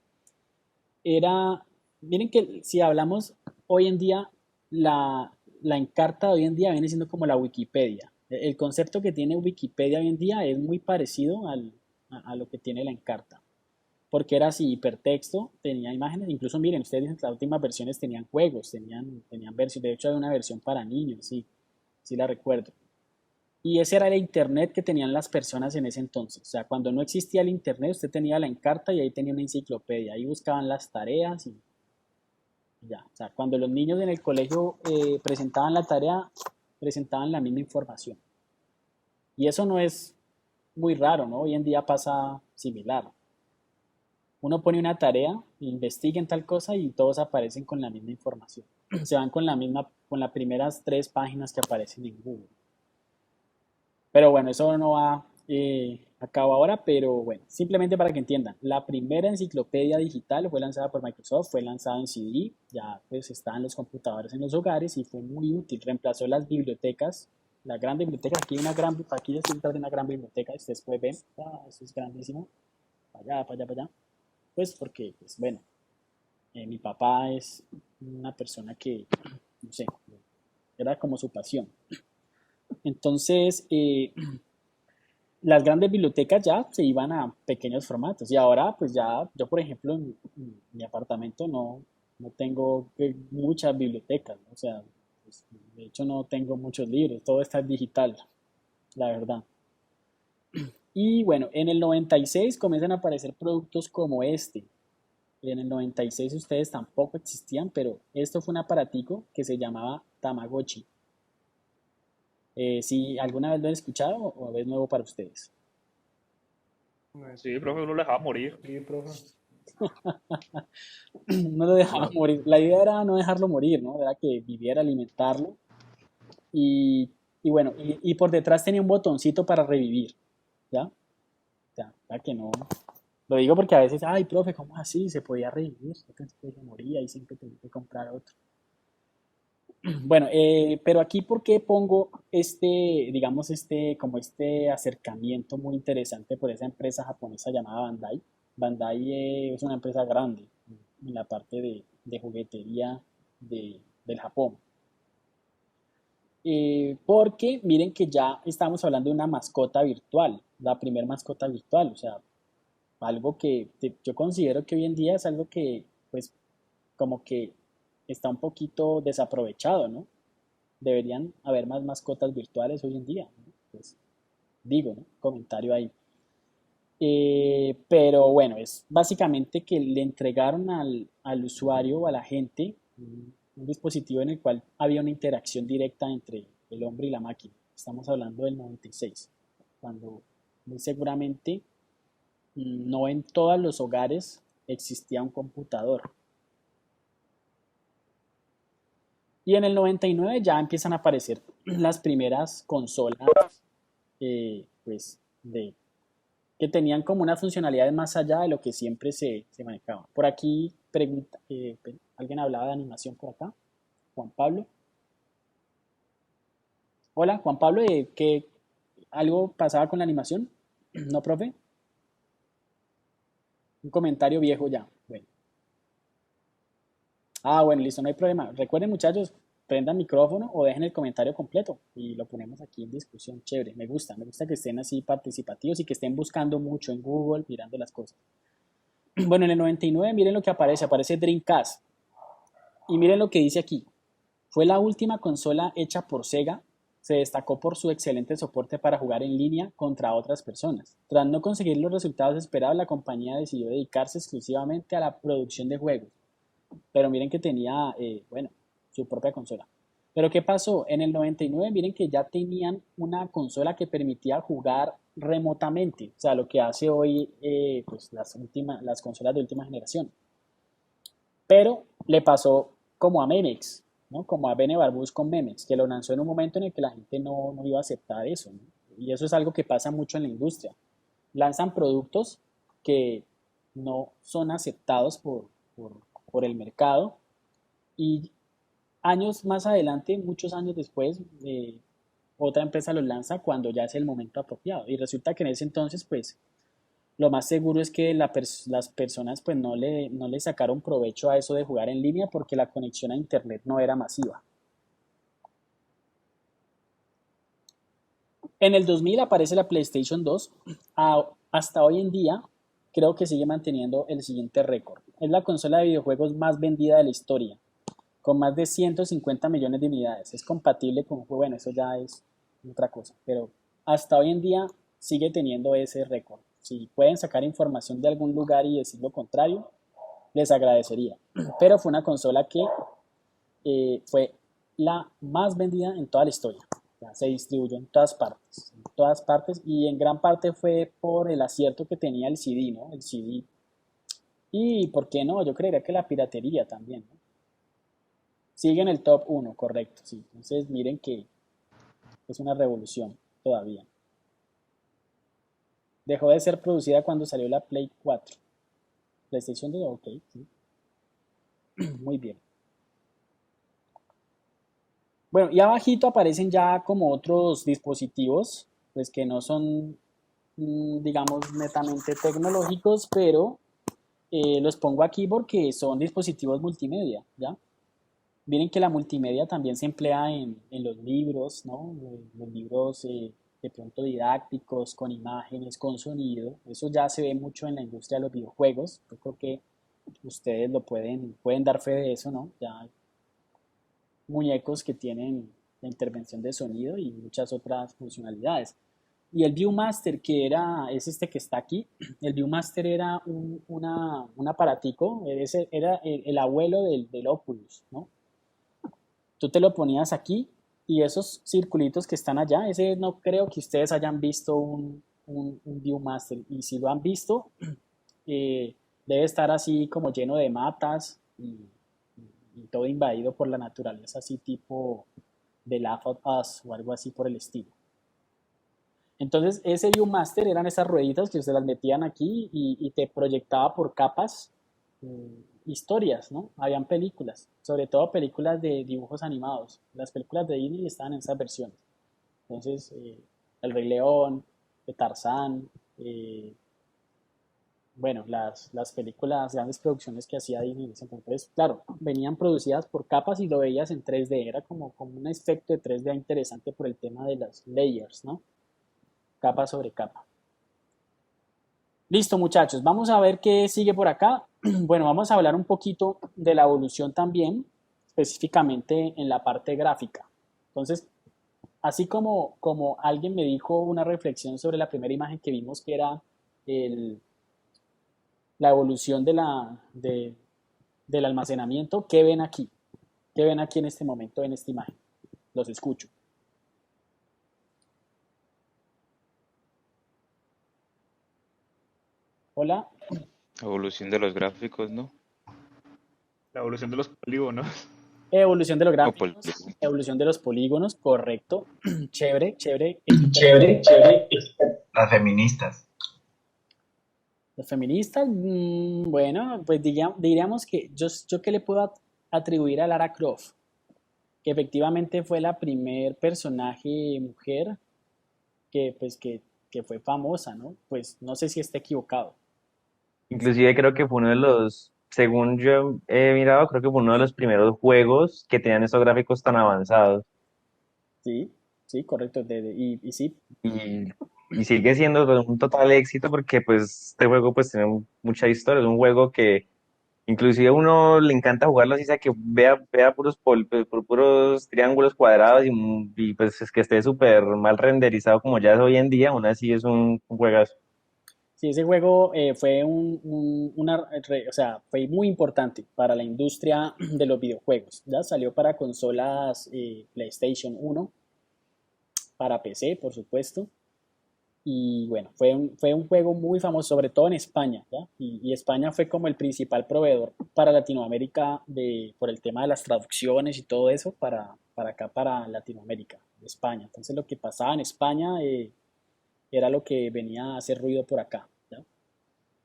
era, miren que si hablamos hoy en día, la Encarta de hoy en día viene siendo como la Wikipedia. El concepto que tiene Wikipedia hoy en día es muy parecido a lo que tiene la Encarta. Porque era así, hipertexto, tenía imágenes, incluso miren, ustedes dicen que las últimas versiones tenían juegos, tenían versiones, de hecho hay una versión para niños, sí, sí la recuerdo. Y ese era el internet que tenían las personas en ese entonces. O sea, cuando no existía el internet, usted tenía la Encarta y ahí tenía una enciclopedia. Ahí buscaban las tareas y ya. O sea, cuando los niños en el colegio presentaban la tarea, presentaban la misma información. Y eso no es muy raro, ¿no? Hoy en día pasa similar. Uno pone una tarea, investiguen tal cosa y todos aparecen con la misma información. Se van con con las primeras 3 páginas que aparecen en Google. Pero bueno, eso no va a cabo ahora, pero bueno, simplemente para que entiendan, la primera enciclopedia digital fue lanzada por Microsoft, fue lanzada en CD, ya pues está en los computadores en los hogares y fue muy útil, reemplazó las bibliotecas, la gran biblioteca, aquí ya estoy detrás de una gran biblioteca, ustedes pueden ver, esto es grandísimo, para allá, para allá, para allá, pues porque, pues bueno, mi papá es una persona que, no sé, era como su pasión. Entonces, las grandes bibliotecas ya se iban a pequeños formatos y ahora pues ya yo por ejemplo en mi apartamento no tengo muchas bibliotecas, ¿no? O sea, pues, de hecho no tengo muchos libros, todo está digital, la verdad. Y bueno, en el 96 comienzan a aparecer productos como este. En el 96 ustedes tampoco existían, pero esto fue un aparatico que se llamaba Tamagotchi. Si alguna vez lo han escuchado o es nuevo para ustedes. No es Sí, profe, uno lo dejaba morir. sí, profe. No lo dejaba No, morir. La idea era no dejarlo morir, ¿no? Era que viviera, alimentarlo. Y bueno, y por detrás tenía un botoncito para revivir. ¿Ya? Ya, para que no. Lo digo porque a veces, ay, profe, ¿cómo es así? Se podía revivir. Yo pensé que se moría y siempre tenía que comprar otro. Bueno, pero aquí, ¿por qué pongo digamos, como este acercamiento muy interesante por esa empresa japonesa llamada Bandai? Bandai es una empresa grande en la parte de juguetería del Japón. Porque miren que ya estamos hablando de una mascota virtual, la primer mascota virtual, o sea, algo que yo considero que hoy en día es algo que, pues, como que está un poquito desaprovechado, ¿no? Deberían haber más mascotas virtuales hoy en día, ¿no? Pues digo, ¿no? Comentario ahí. Pero bueno, es básicamente que le entregaron al usuario o a la gente un dispositivo en el cual había una interacción directa entre el hombre y la máquina. Estamos hablando del 96, cuando muy seguramente no en todos los hogares existía un computador. Y en el 99 ya empiezan a aparecer las primeras consolas pues, que tenían como unas funcionalidades más allá de lo que siempre se manejaba. Por aquí pregunta, ¿alguien hablaba de animación por acá? Juan Pablo. Hola, Juan Pablo, ¿algo pasaba con la animación? ¿No, profe? Un comentario viejo ya. Bueno. Ah, bueno, listo, no hay problema. Recuerden, muchachos, prendan micrófono o dejen el comentario completo y lo ponemos aquí en discusión. Chévere, me gusta que estén así participativos y que estén buscando mucho en Google, mirando las cosas. Bueno, en el 99, miren lo que aparece Dreamcast. Y miren lo que dice aquí. Fue la última consola hecha por Sega. Se destacó por su excelente soporte para jugar en línea contra otras personas. Tras no conseguir los resultados esperados, la compañía decidió dedicarse exclusivamente a la producción de juegos. Pero miren que tenía, bueno, su propia consola. Pero ¿qué pasó? En el 99, miren que ya tenían una consola que permitía jugar remotamente. O sea, lo que hace hoy pues las consolas de última generación. Pero le pasó como a Memex, ¿no? Como a Bene Barbus con Memex, que lo lanzó en un momento en el que la gente no iba a aceptar eso, ¿no? Y eso es algo que pasa mucho en la industria. Lanzan productos que no son aceptados por el mercado y años más adelante, muchos años después, otra empresa los lanza cuando ya es el momento apropiado. Y resulta que en ese entonces, pues, lo más seguro es que las personas pues no le sacaron provecho a eso de jugar en línea porque la conexión a internet no era masiva. En el 2000 aparece la PlayStation 2. Hasta hoy en día creo que sigue manteniendo el siguiente récord. Es la consola de videojuegos más vendida de la historia, con más de 150 millones de unidades. Es compatible con, bueno, eso ya es otra cosa, pero hasta hoy en día sigue teniendo ese récord. Si pueden sacar información de algún lugar y decir lo contrario, les agradecería. Pero fue una consola que fue la más vendida en toda la historia. O sea, se distribuyó en todas partes, y en gran parte fue por el acierto que tenía el CD, ¿no? El CD. Y, ¿por qué no? Yo creería que la piratería también, ¿no? Sigue en el top 1, correcto, sí. Entonces, miren que es una revolución todavía. Dejó de ser producida cuando salió la Play 4. PlayStation 2, ok, sí. Muy bien. Bueno, y abajito aparecen ya como otros dispositivos, pues que no son, digamos, netamente tecnológicos, pero los pongo aquí porque son dispositivos multimedia, ¿ya? Miren que la multimedia también se emplea en los libros, ¿no? Los libros de pronto didácticos, con imágenes, con sonido. Eso ya se ve mucho en la industria de los videojuegos. Yo creo que ustedes pueden dar fe de eso, ¿no? Ya hay muñecos que tienen la intervención de sonido y muchas otras funcionalidades. Y el Viewmaster, es este que está aquí, el Viewmaster era un aparatico, era el abuelo del Oculus, ¿no? Tú te lo ponías aquí y esos circulitos que están allá, ese no creo que ustedes hayan visto un Viewmaster, y si lo han visto, debe estar así como lleno de matas y todo invadido por la naturaleza, así tipo The Last of Us o algo así por el estilo. Entonces, ese Viewmaster eran esas rueditas que se las metían aquí y te proyectaba por capas historias, ¿no? Habían películas, sobre todo películas de dibujos animados. Las películas de Disney estaban en esas versiones. Entonces, El Rey León, Tarzán, bueno, las películas, grandes producciones que hacía Disney en ese momento. Entonces, claro, venían producidas por capas y lo veías en 3D. Era como un efecto de 3D interesante por el tema de las layers, ¿no? Capa sobre capa. Listo, muchachos, vamos a ver qué sigue por acá. Bueno, vamos a hablar un poquito de la evolución también, específicamente en la parte gráfica. Entonces, así como alguien me dijo una reflexión sobre la primera imagen que vimos, que era la evolución del almacenamiento, ¿qué ven aquí? ¿Qué ven aquí en este momento, en esta imagen? Los escucho. Hola. Evolución de los gráficos, ¿no? La evolución de los polígonos. Evolución de los O gráficos, polígono. evolución de los polígonos, correcto. Chévere, chévere. Chévere, chévere. Las feministas. Los feministas, bueno, pues diríamos que yo qué le puedo atribuir a Lara Croft, que efectivamente fue la primer personaje mujer que fue famosa, ¿no? Pues no sé si está equivocado. Inclusive creo que fue uno de los según yo he mirado, creo que fue uno de los primeros juegos que tenían estos gráficos tan avanzados. Sí, sí, correcto. Y sí, Y, y sigue siendo un total éxito porque pues este juego pues tiene mucha historia. Es un juego que inclusive a uno le encanta jugarlo así sea que vea puros triángulos cuadrados pues es que esté súper mal renderizado como ya es hoy en día, aún así es un juegazo. sí, ese juego fue o sea, fue muy importante para la industria de los videojuegos. Ya salió para consolas PlayStation 1, para PC, por supuesto. Y bueno, fue un juego muy famoso, sobre todo en España, ¿ya? Y España fue como el principal proveedor para Latinoamérica por el tema de las traducciones y todo eso para acá, para Latinoamérica, España. Entonces lo que pasaba en España era lo que venía a hacer ruido por acá, ¿ya?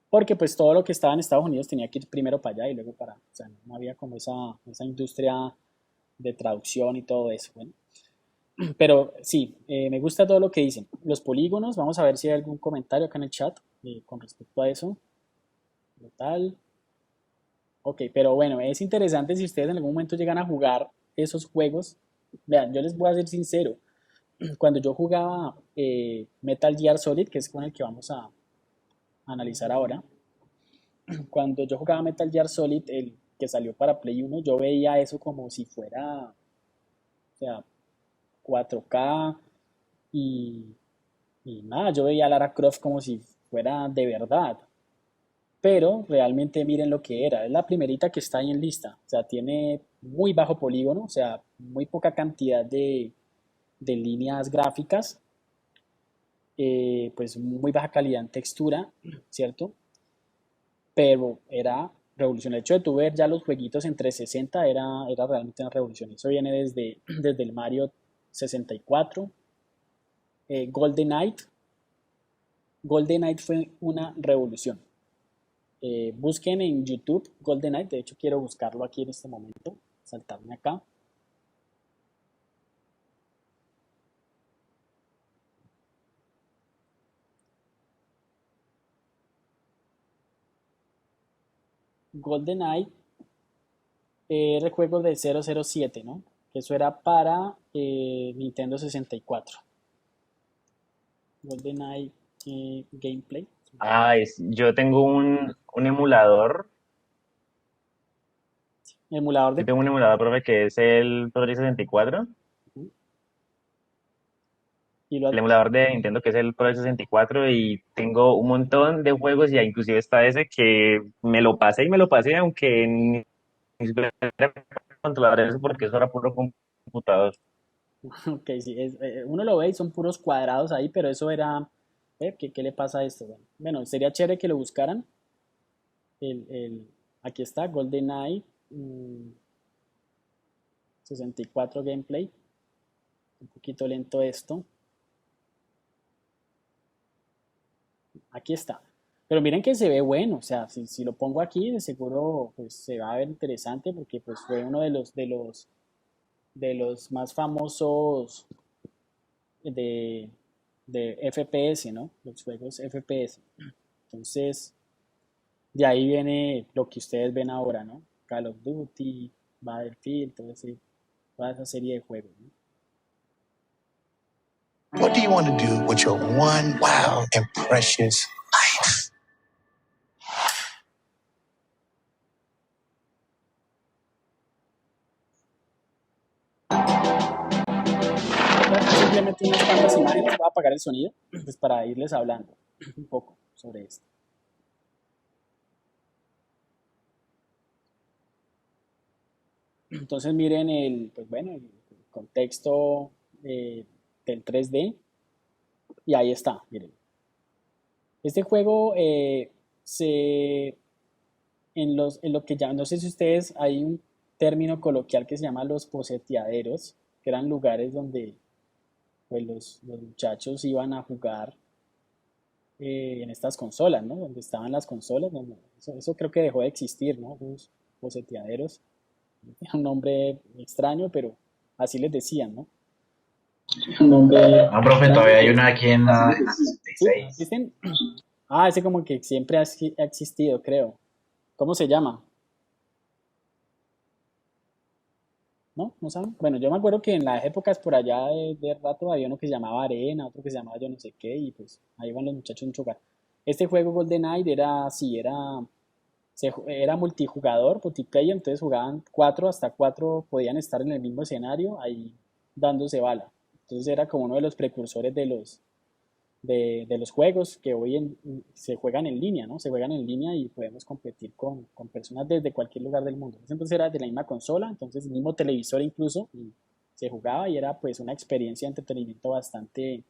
Porque pues todo lo que estaba en Estados Unidos tenía que ir primero para allá y luego o sea, no había como esa industria de traducción y todo eso, bueno. Pero sí, me gusta todo lo que dicen. Los polígonos, vamos a ver si hay algún comentario acá en el chat con respecto a eso. Total. Ok, pero bueno, es interesante si ustedes en algún momento llegan a jugar esos juegos. Vean, yo les voy a ser sincero. Cuando yo jugaba Metal Gear Solid, que es con el que vamos a analizar ahora, cuando yo jugaba Metal Gear Solid, el que salió para Play 1, yo veía eso como si fuera, o sea, 4K y, y nada, yo veía a Lara Croft como si fuera de verdad, pero realmente miren lo que era, es la primerita que está ahí en lista, o sea, tiene muy bajo polígono, o sea, muy poca cantidad de líneas gráficas, pues muy baja calidad en textura, ¿cierto? Pero era revolución. El hecho de tu ver ya los jueguitos en 360 era realmente una revolución. Eso viene desde el Mario 64, Golden Knight. Golden Knight fue una revolución. Busquen en YouTube Golden Knight, de hecho quiero buscarlo aquí en este momento, saltarme acá. Golden Knight era el juego de 007, ¿no? Que eso era para Nintendo 64. Golden Knight Gameplay. Yo tengo un emulador. Emulador Yo de... tengo un emulador, profe, que es el Pro 64. Y El emulador de Nintendo, que es el Pro 64, y tengo un montón de juegos, y inclusive está ese que me lo pasé y me lo pasé, aunque ni siquiera controlar eso, porque eso era puro computador. Ok, sí, uno lo ve y son puros cuadrados ahí, pero eso era... ¿qué le pasa a esto? Bueno, sería chévere que lo buscaran. Aquí está, GoldenEye 64 gameplay. Un poquito lento esto. Aquí está. Pero miren que se ve bueno, o sea, si lo pongo aquí, de seguro pues se va a ver interesante porque pues fue uno de los más famosos de, de FPS, ¿no? Los juegos FPS. Entonces, de ahí viene lo que ustedes ven ahora, ¿no? Call of Duty, Battlefield, toda esa serie de juegos, ¿no? What do you want to do with your one wild and precious life? Simplemente unas cuantas imágenes, voy a apagar el sonido, pues para irles hablando un poco sobre esto. Entonces miren pues bueno, el contexto del 3D y ahí está, miren. Este juego en lo que ya, no sé si ustedes, hay un término coloquial que se llama los poseteaderos, que eran lugares donde pues los muchachos iban a jugar en estas consolas, ¿no? Donde estaban las consolas, eso creo que dejó de existir, ¿no? Los poseteaderos. Era un nombre extraño, pero así les decían, ¿no? No, profe, todavía hay una aquí en la ¿Sí? 66. ¿Existen? Ese como que siempre ha existido, creo. ¿Cómo se llama? ¿No? ¿No saben? Bueno, yo me acuerdo que en las épocas por allá de rato había uno que se llamaba Arena, otro que se llamaba yo no sé qué, y pues ahí van los muchachos a jugar. Este juego GoldenEye era, sí, era multijugador, multiplayer, entonces jugaban cuatro, hasta cuatro podían estar en el mismo escenario, ahí dándose bala. Entonces era como uno de los precursores de los juegos que se juegan en línea, ¿no? Se juegan en línea y podemos competir con personas desde cualquier lugar del mundo. Entonces era de la misma consola, entonces el mismo televisor incluso, y se jugaba y era pues una experiencia de entretenimiento bastante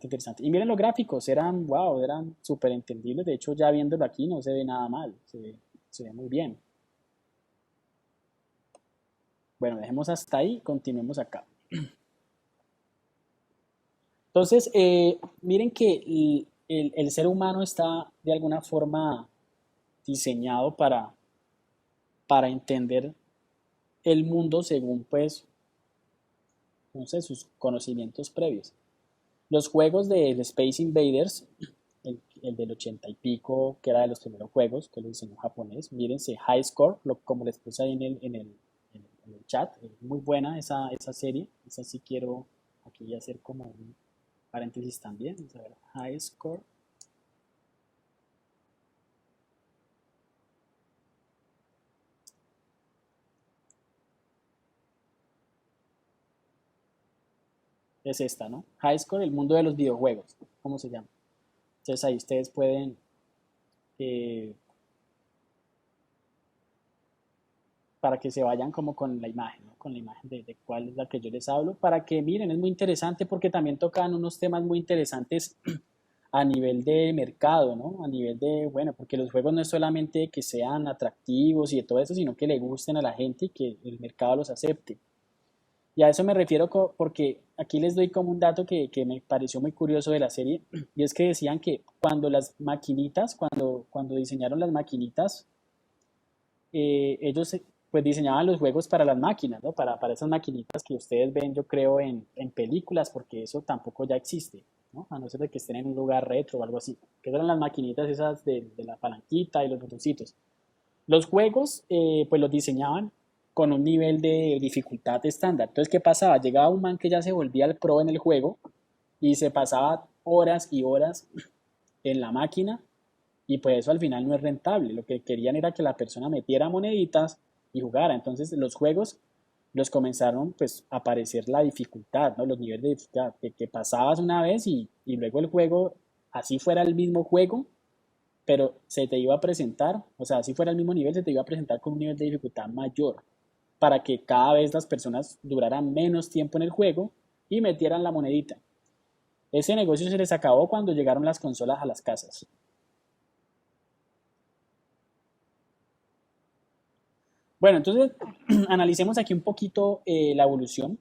interesante. Y miren los gráficos, wow, eran súper entendibles. De hecho, ya viéndolo aquí no se ve nada mal, se ve muy bien. Bueno, dejemos hasta ahí, continuemos acá. Entonces, miren que el ser humano está de alguna forma diseñado para entender el mundo según, pues, no sé, sus conocimientos previos. Los juegos de Space Invaders, el del 80 y pico, que era de los primeros juegos que lo diseñó japonés, mírense, High Score, como les puse ahí en el chat, es muy buena esa serie, esa sí quiero aquí hacer como un paréntesis también, vamos a ver, High Score. Es esta, ¿no? High Score, el mundo de los videojuegos, ¿cómo se llama? Entonces ahí ustedes pueden para que se vayan como con la imagen, ¿no? Con la imagen de cuál es la que yo les hablo, para que miren, es muy interesante porque también tocan unos temas muy interesantes a nivel de mercado, ¿no? A nivel de, bueno, porque los juegos no es solamente que sean atractivos y de todo eso, sino que le gusten a la gente y que el mercado los acepte. Y a eso me refiero porque aquí les doy como un dato que me pareció muy curioso de la serie, y es que decían que cuando las maquinitas, cuando diseñaron las maquinitas, ellos pues diseñaban los juegos para las máquinas, ¿no? Para esas maquinitas que ustedes ven, yo creo, en películas, porque eso tampoco ya existe, ¿no? A no ser de que estén en un lugar retro o algo así. Que eran las maquinitas esas de la palanquita y los botoncitos. Los juegos, pues los diseñaban con un nivel de dificultad estándar. Entonces, ¿qué pasaba? Llegaba un man que ya se volvía el pro en el juego y se pasaba horas y horas en la máquina y pues eso al final no es rentable. Lo que querían era que la persona metiera moneditas y jugara. Entonces los juegos los comenzaron pues a aparecer la dificultad, ¿no? Los niveles de dificultad, que pasabas una vez y luego el juego, así fuera el mismo juego, pero se te iba a presentar, o sea, si fuera el mismo nivel, se te iba a presentar con un nivel de dificultad mayor, para que cada vez las personas duraran menos tiempo en el juego y metieran la monedita. Ese negocio se les acabó cuando llegaron las consolas a las casas. Bueno, entonces analicemos aquí un poquito la evolución.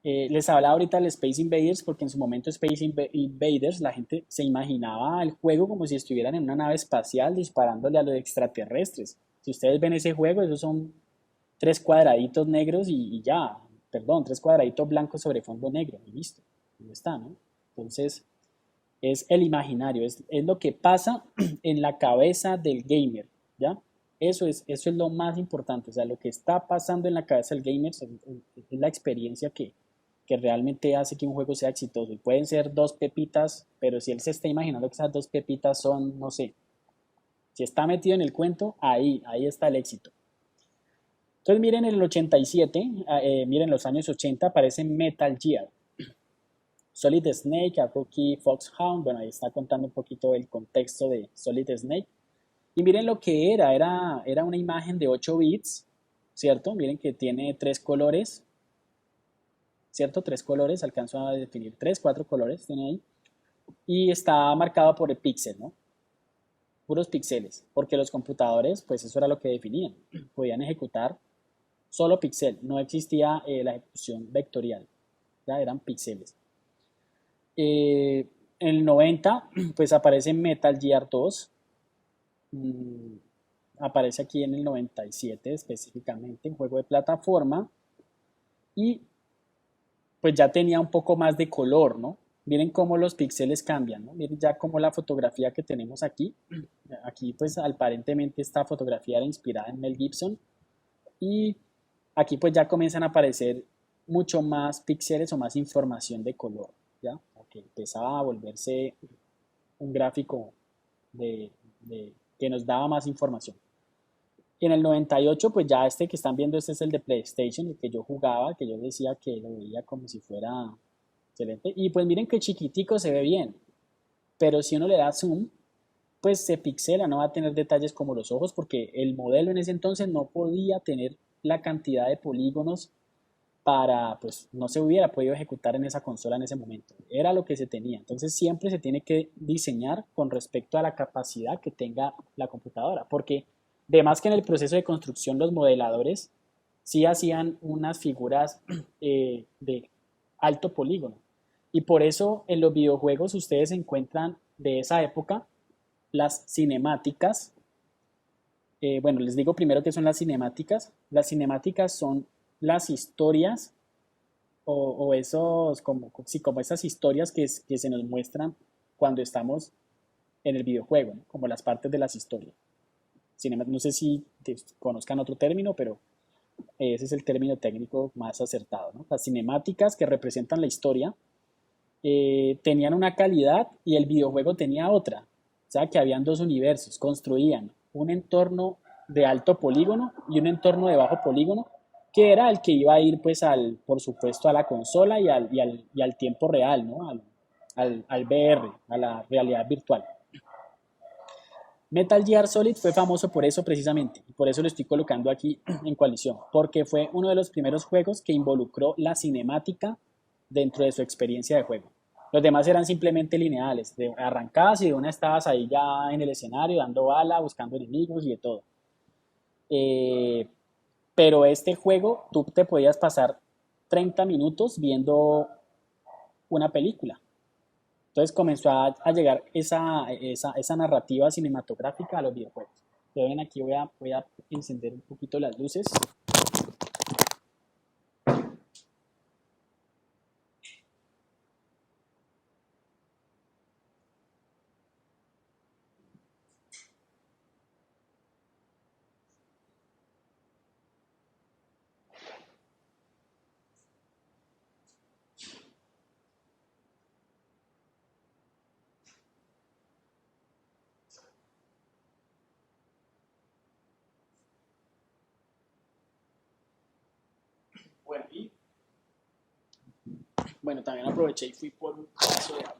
Les hablaba ahorita del Space Invaders porque en su momento Space Invaders la gente se imaginaba el juego como si estuvieran en una nave espacial disparándole a los extraterrestres. Si ustedes ven ese juego, esos son 3 cuadraditos negros y ya, perdón, 3 cuadraditos blancos sobre fondo negro y listo, ahí está, ¿no? Entonces es el imaginario, es lo que pasa en la cabeza del gamer, ¿ya? Eso es lo más importante, o sea, lo que está pasando en la cabeza del gamer es la experiencia que realmente hace que un juego sea exitoso. Y pueden ser 2 pepitas, pero si él se está imaginando que esas 2 pepitas son, no sé, si está metido en el cuento, ahí está el éxito. Entonces miren el 87, miren los años 80, aparece Metal Gear. Solid Snake, a Rookie Foxhound, bueno, ahí está contando un poquito el contexto de Solid Snake. Y miren lo que era una imagen de 8 bits, ¿cierto? Miren que tiene 3 colores, ¿cierto? 3 colores, alcanzo a definir 3, 4 colores, tiene ahí. Y está marcado por el píxel, ¿no? Puros píxeles, porque los computadores, pues eso era lo que definían. Podían ejecutar solo píxel, no existía la ejecución vectorial, ya eran píxeles. En el 90, pues aparece Metal Gear 2, aparece aquí en el 97 específicamente, un juego de plataforma, y pues ya tenía un poco más de color, ¿no? Miren cómo los píxeles cambian, ¿no? Miren ya cómo la fotografía que tenemos aquí pues aparentemente esta fotografía era inspirada en Mel Gibson y aquí pues ya comienzan a aparecer mucho más píxeles o más información de color, ¿ya? Que empezaba a volverse un gráfico de, que nos daba más información. Y en el 98, pues ya este que están viendo, este es el de PlayStation, el que yo jugaba, que yo decía que lo veía como si fuera excelente. Y pues miren que chiquitico se ve bien, pero si uno le da zoom, pues se pixela, no va a tener detalles como los ojos, porque el modelo en ese entonces no podía tener la cantidad de polígonos para, pues no se hubiera podido ejecutar en esa consola en ese momento. Era lo que se tenía. Entonces siempre se tiene que diseñar con respecto a la capacidad que tenga la computadora, porque además que en el proceso de construcción los modeladores sí hacían unas figuras de alto polígono. Y por eso en los videojuegos ustedes encuentran de esa época las cinemáticas. Bueno, les digo primero qué son las cinemáticas. Las cinemáticas son las historias o esos, sí, como esas historias que se nos muestran cuando estamos en el videojuego, ¿no? Como las partes de las historias. No sé si conozcan otro término, pero ese es el término técnico más acertado, ¿no? Las cinemáticas que representan la historia tenían una calidad y el videojuego tenía otra. O sea, que habían dos universos, construían un entorno de alto polígono y un entorno de bajo polígono, que era el que iba a ir, pues, por supuesto, a la consola y al tiempo real, ¿no? Al VR, a la realidad virtual. Metal Gear Solid fue famoso por eso precisamente, y por eso lo estoy colocando aquí en coalición, porque fue uno de los primeros juegos que involucró la cinemática dentro de su experiencia de juego. Los demás eran simplemente lineales, arrancabas y de una estabas ahí ya en el escenario dando bala, buscando enemigos y de todo. Pero este juego tú te podías pasar 30 minutos viendo una película. Entonces comenzó a llegar esa narrativa cinematográfica a los videojuegos. Ven, aquí voy a encender un poquito las luces. Bueno, también aproveché y fui por un vaso de agua.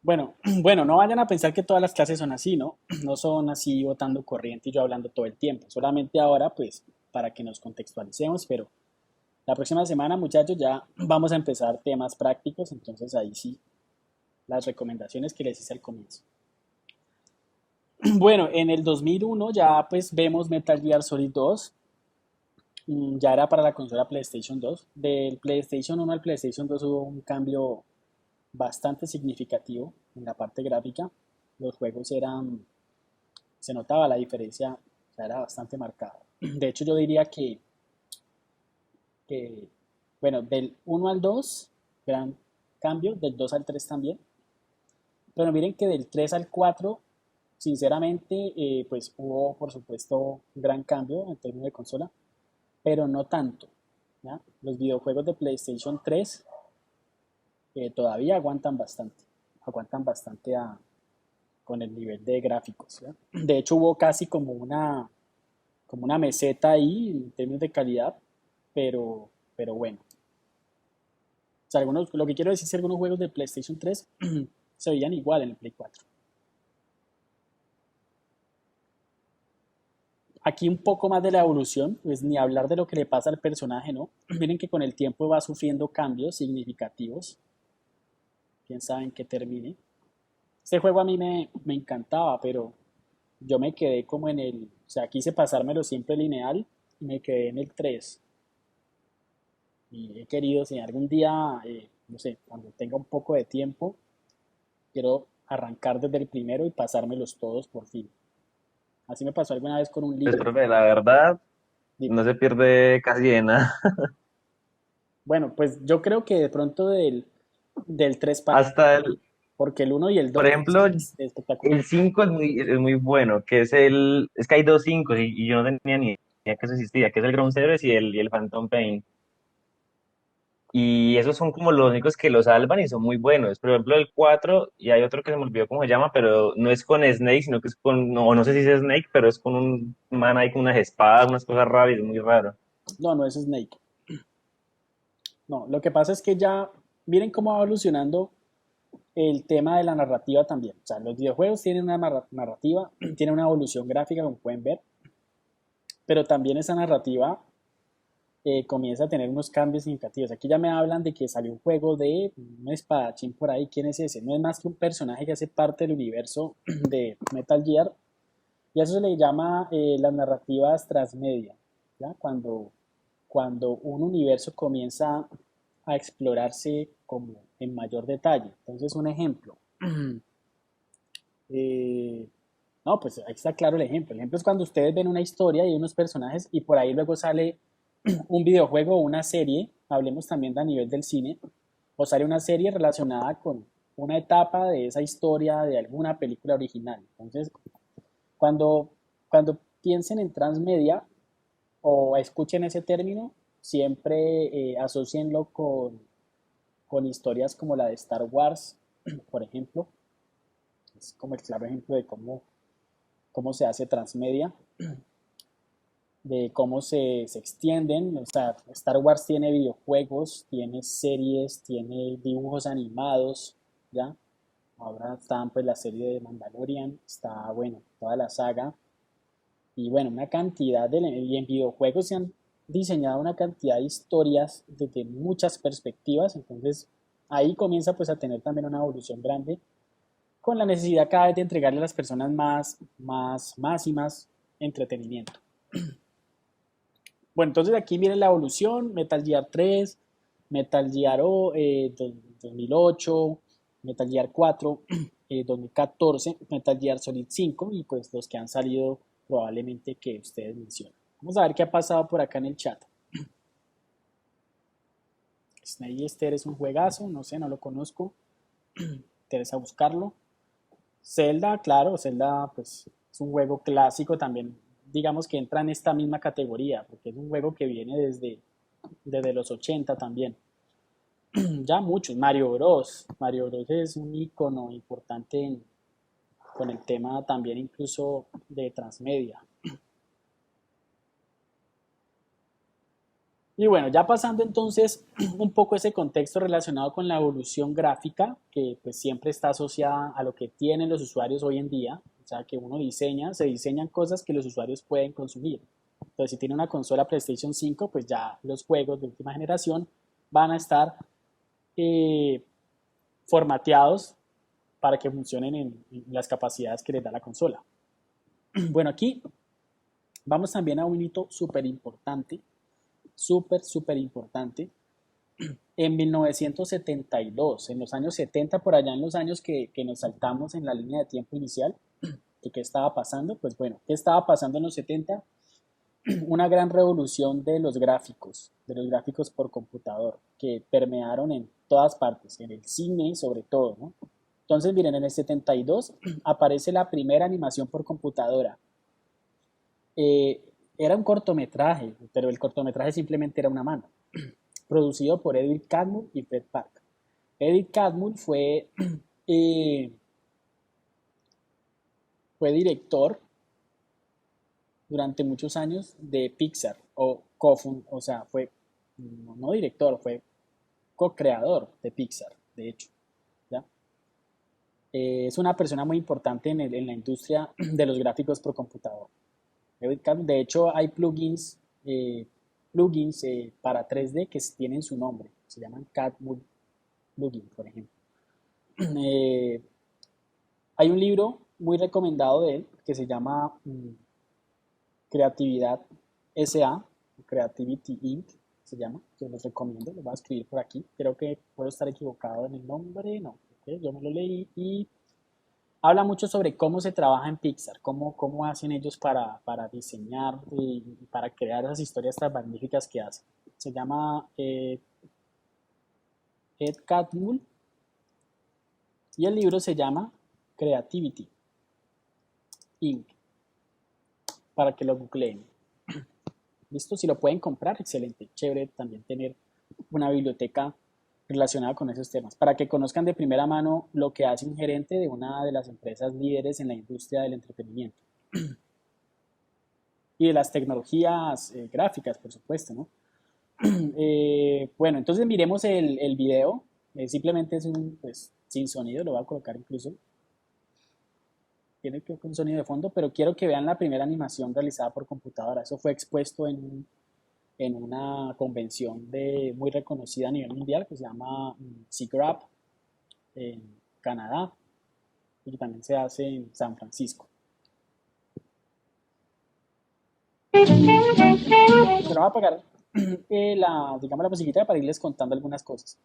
Bueno, no vayan a pensar que todas las clases son así, ¿no? No son así botando corriente y yo hablando todo el tiempo. Solamente ahora, pues, para que nos contextualicemos, pero la próxima semana, muchachos, ya vamos a empezar temas prácticos, entonces ahí sí, las recomendaciones que les hice al comienzo. Bueno, en el 2001 ya pues vemos Metal Gear Solid 2, ya era para la consola PlayStation 2. Del PlayStation 1 al PlayStation 2 hubo un cambio bastante significativo en la parte gráfica. Los juegos se notaba la diferencia, o sea, era bastante marcada. De hecho, yo diría que bueno, del 1 al 2, gran cambio, del 2 al 3 también. Pero miren que del 3 al 4, sinceramente, pues hubo, por supuesto, un gran cambio en términos de consola, pero no tanto, ¿ya? Los videojuegos de PlayStation 3 todavía aguantan bastante con el nivel de gráficos, ¿ya? De hecho, hubo casi como una meseta ahí en términos de calidad, pero bueno. O sea, lo que quiero decir es que algunos juegos de PlayStation 3 se veían igual en el Play 4. Aquí un poco más de la evolución, pues ni hablar de lo que le pasa al personaje, ¿no? Miren que con el tiempo va sufriendo cambios significativos. Quién sabe en qué termine. Este juego a mí me encantaba, pero yo me quedé como o sea, quise pasármelo siempre lineal y me quedé en el 3. Y he querido, si algún día, no sé, cuando tenga un poco de tiempo, quiero arrancar desde el primero y pasármelos todos por fin. Así me pasó alguna vez con un Pues, libro. profe, la verdad, Dime. no se pierde casi de nada. Bueno, pues yo creo que de pronto del 3 para... Hasta el, porque el uno y el Por 2 ejemplo, es espectacular. el 5 es muy bueno, es que hay dos 5 y yo no tenía ni idea que eso existía, que es el Ground Zeroes y el Phantom Pain. Y esos son como los únicos que lo salvan y son muy buenos. Por ejemplo, el 4 y hay otro que se me olvidó cómo se llama, pero no es con Snake, sino que es con, no sé si es Snake, pero es con un man ahí con unas espadas, unas cosas raras, y es muy raro. No, no es Snake. No, lo que pasa es que ya, miren cómo va evolucionando el tema de la narrativa también. O sea, los videojuegos tienen una narrativa, tienen una evolución gráfica, como pueden ver, pero también esa narrativa comienza a tener unos cambios significativos. Aquí ya me hablan de que salió un juego de un espadachín por ahí. ¿Quién es ese? No es más que un personaje que hace parte del universo de Metal Gear. Y a eso se le llama las narrativas transmedia. ¿Ya? Cuando un universo comienza a explorarse como en mayor detalle. Entonces, un ejemplo. Eh, no, pues ahí está claro el ejemplo. El ejemplo es cuando ustedes ven una historia y unos personajes y por ahí luego sale un videojuego o una serie, hablemos también de a nivel del cine, o sale una serie relacionada con una etapa de esa historia de alguna película original. Entonces, cuando, cuando piensen en transmedia o escuchen ese término, siempre asocienlo con historias como la de Star Wars, por ejemplo. Es como el claro ejemplo de cómo se hace transmedia, de cómo se extienden. O sea, Star Wars tiene videojuegos, tiene series, tiene dibujos animados, ¿ya? Ahora están pues la serie de Mandalorian, está, bueno, toda la saga. Y bueno, una cantidad y en videojuegos se han diseñado una cantidad de historias desde muchas perspectivas. Entonces, ahí comienza pues a tener también una evolución grande con la necesidad cada vez de entregarle a las personas más y más entretenimiento. Bueno, entonces aquí viene la evolución, Metal Gear 3, Metal Gear 2008, Metal Gear 4, 2014, Metal Gear Solid 5 y pues los que han salido probablemente que ustedes mencionan. Vamos a ver qué ha pasado por acá en el chat. Snake Ester es un juegazo, no sé, no lo conozco. Interesa buscarlo. Zelda, claro, Zelda pues es un juego clásico también, digamos que entra en esta misma categoría, porque es un juego que viene desde los 80 también. Ya muchos, Mario Bros. Mario Bros es un icono importante con el tema también incluso de transmedia. Y bueno, ya pasando entonces un poco ese contexto relacionado con la evolución gráfica, que pues siempre está asociada a lo que tienen los usuarios hoy en día, o sea que uno se diseñan cosas que los usuarios pueden consumir. Entonces, si tiene una consola PlayStation 5, pues ya los juegos de última generación van a estar eh, formateados para que funcionen en las capacidades que les da la consola. Bueno, aquí vamos también a un hito súper importante, súper importante. En 1972, en los años 70, por allá en los años que nos saltamos en la línea de tiempo inicial, que qué estaba pasando, pues bueno, ¿qué estaba pasando en los 70? Una gran revolución de los gráficos por computador, que permearon en todas partes, en el cine sobre todo, ¿no? Entonces, miren, en el 72 aparece la primera animación por computadora. Eh, Era un cortometraje, pero el cortometraje simplemente era una mano, producido por Edwin Catmull y Fred Park. Edwin Catmull eh, fue director durante muchos años de Pixar, o sea, fue no director, fue co-creador de Pixar, de hecho. ¿Ya? Es una persona muy importante en la industria de los gráficos por computador. De hecho, hay plugins para 3D que tienen su nombre, se llaman Catmull plugin, por ejemplo. Hay un libro muy recomendado de él que se llama Creatividad S.A., Creativity Inc. se llama, yo les recomiendo, lo voy a escribir por aquí, creo que puedo estar equivocado en el nombre, no, okay, yo me lo leí y habla mucho sobre cómo se trabaja en Pixar, cómo hacen ellos para diseñar y para crear esas historias tan magníficas que hacen. Se llama Ed Catmull Y el libro se llama Creativity Inc. Para que lo googleen. ¿Listo? Si lo pueden comprar, excelente. Chévere también tener una biblioteca relacionada con esos temas. Para que conozcan de primera mano lo que hace un gerente de una de las empresas líderes en la industria del entretenimiento. Y de las tecnologías gráficas, por supuesto, ¿no? Bueno, entonces miremos el video. Simplemente es pues, sin sonido, lo voy a colocar incluso. Tiene que ver con sonido de fondo, pero quiero que vean la primera animación realizada por computadora. Eso fue expuesto en una convención muy reconocida a nivel mundial que se llama SIGGRAPH en Canadá y también se hace en San Francisco. Se lo voy a apagar digamos, la musiquita para irles contando algunas cosas.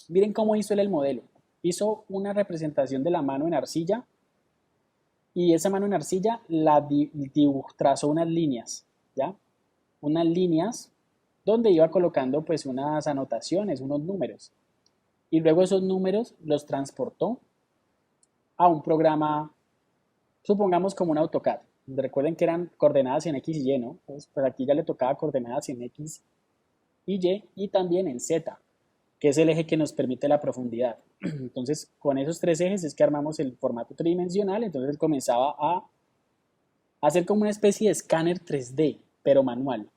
Miren cómo hizo él el modelo. Hizo una representación de la mano en arcilla y esa mano en arcilla trazó unas líneas, ¿ya? Unas líneas donde iba colocando pues unas anotaciones, unos números. Y luego esos números los transportó a un programa, supongamos como un AutoCAD. Recuerden que eran coordenadas en X y Y, ¿no? Pues aquí ya le tocaba coordenadas en X y Y y también en Z, que es el eje que nos permite la profundidad. Entonces, con esos tres ejes es que armamos el formato tridimensional. Entonces él comenzaba a hacer como una especie de escáner 3D, pero manual.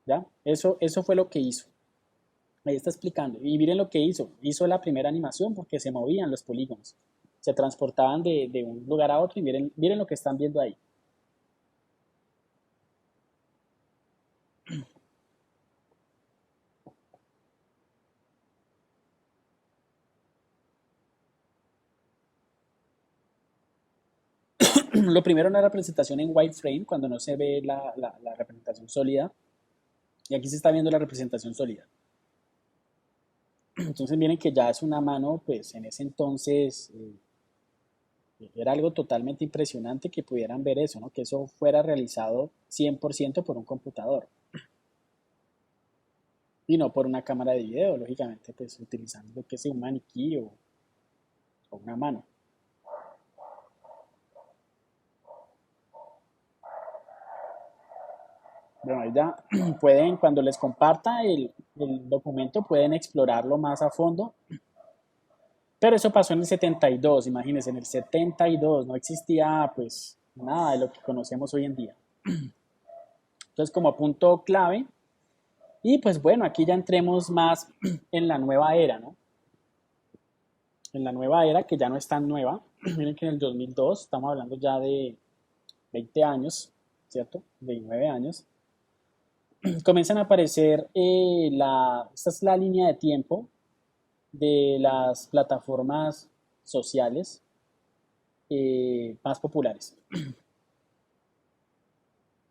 ¿Ya? Eso fue lo que hizo. Ahí está explicando. Y miren lo que hizo. Hizo la primera animación porque se movían los polígonos. Se transportaban de un lugar a otro y miren lo que están viendo ahí. Lo primero es una representación en wireframe, cuando no se ve la representación sólida. Y aquí se está viendo la representación sólida. Entonces miren que ya es una mano, pues en ese entonces era algo totalmente impresionante que pudieran ver eso, ¿no? Que eso fuera realizado 100% por un computador. Y no por una cámara de video, lógicamente, pues utilizando lo que es un maniquí o una mano. Bueno, ahí ya pueden, cuando les comparta el documento, pueden explorarlo más a fondo. Pero eso pasó en el 72, imagínense, en el 72 no existía pues nada de lo que conocemos hoy en día. Entonces, como punto clave, y pues bueno, aquí ya entremos más en la nueva era, ¿no? En la nueva era, que ya no es tan nueva. Miren que en el 2002, estamos hablando ya de 20 años, ¿cierto? 29 años. Comienzan a aparecer, esta es la línea de tiempo de las plataformas sociales más populares.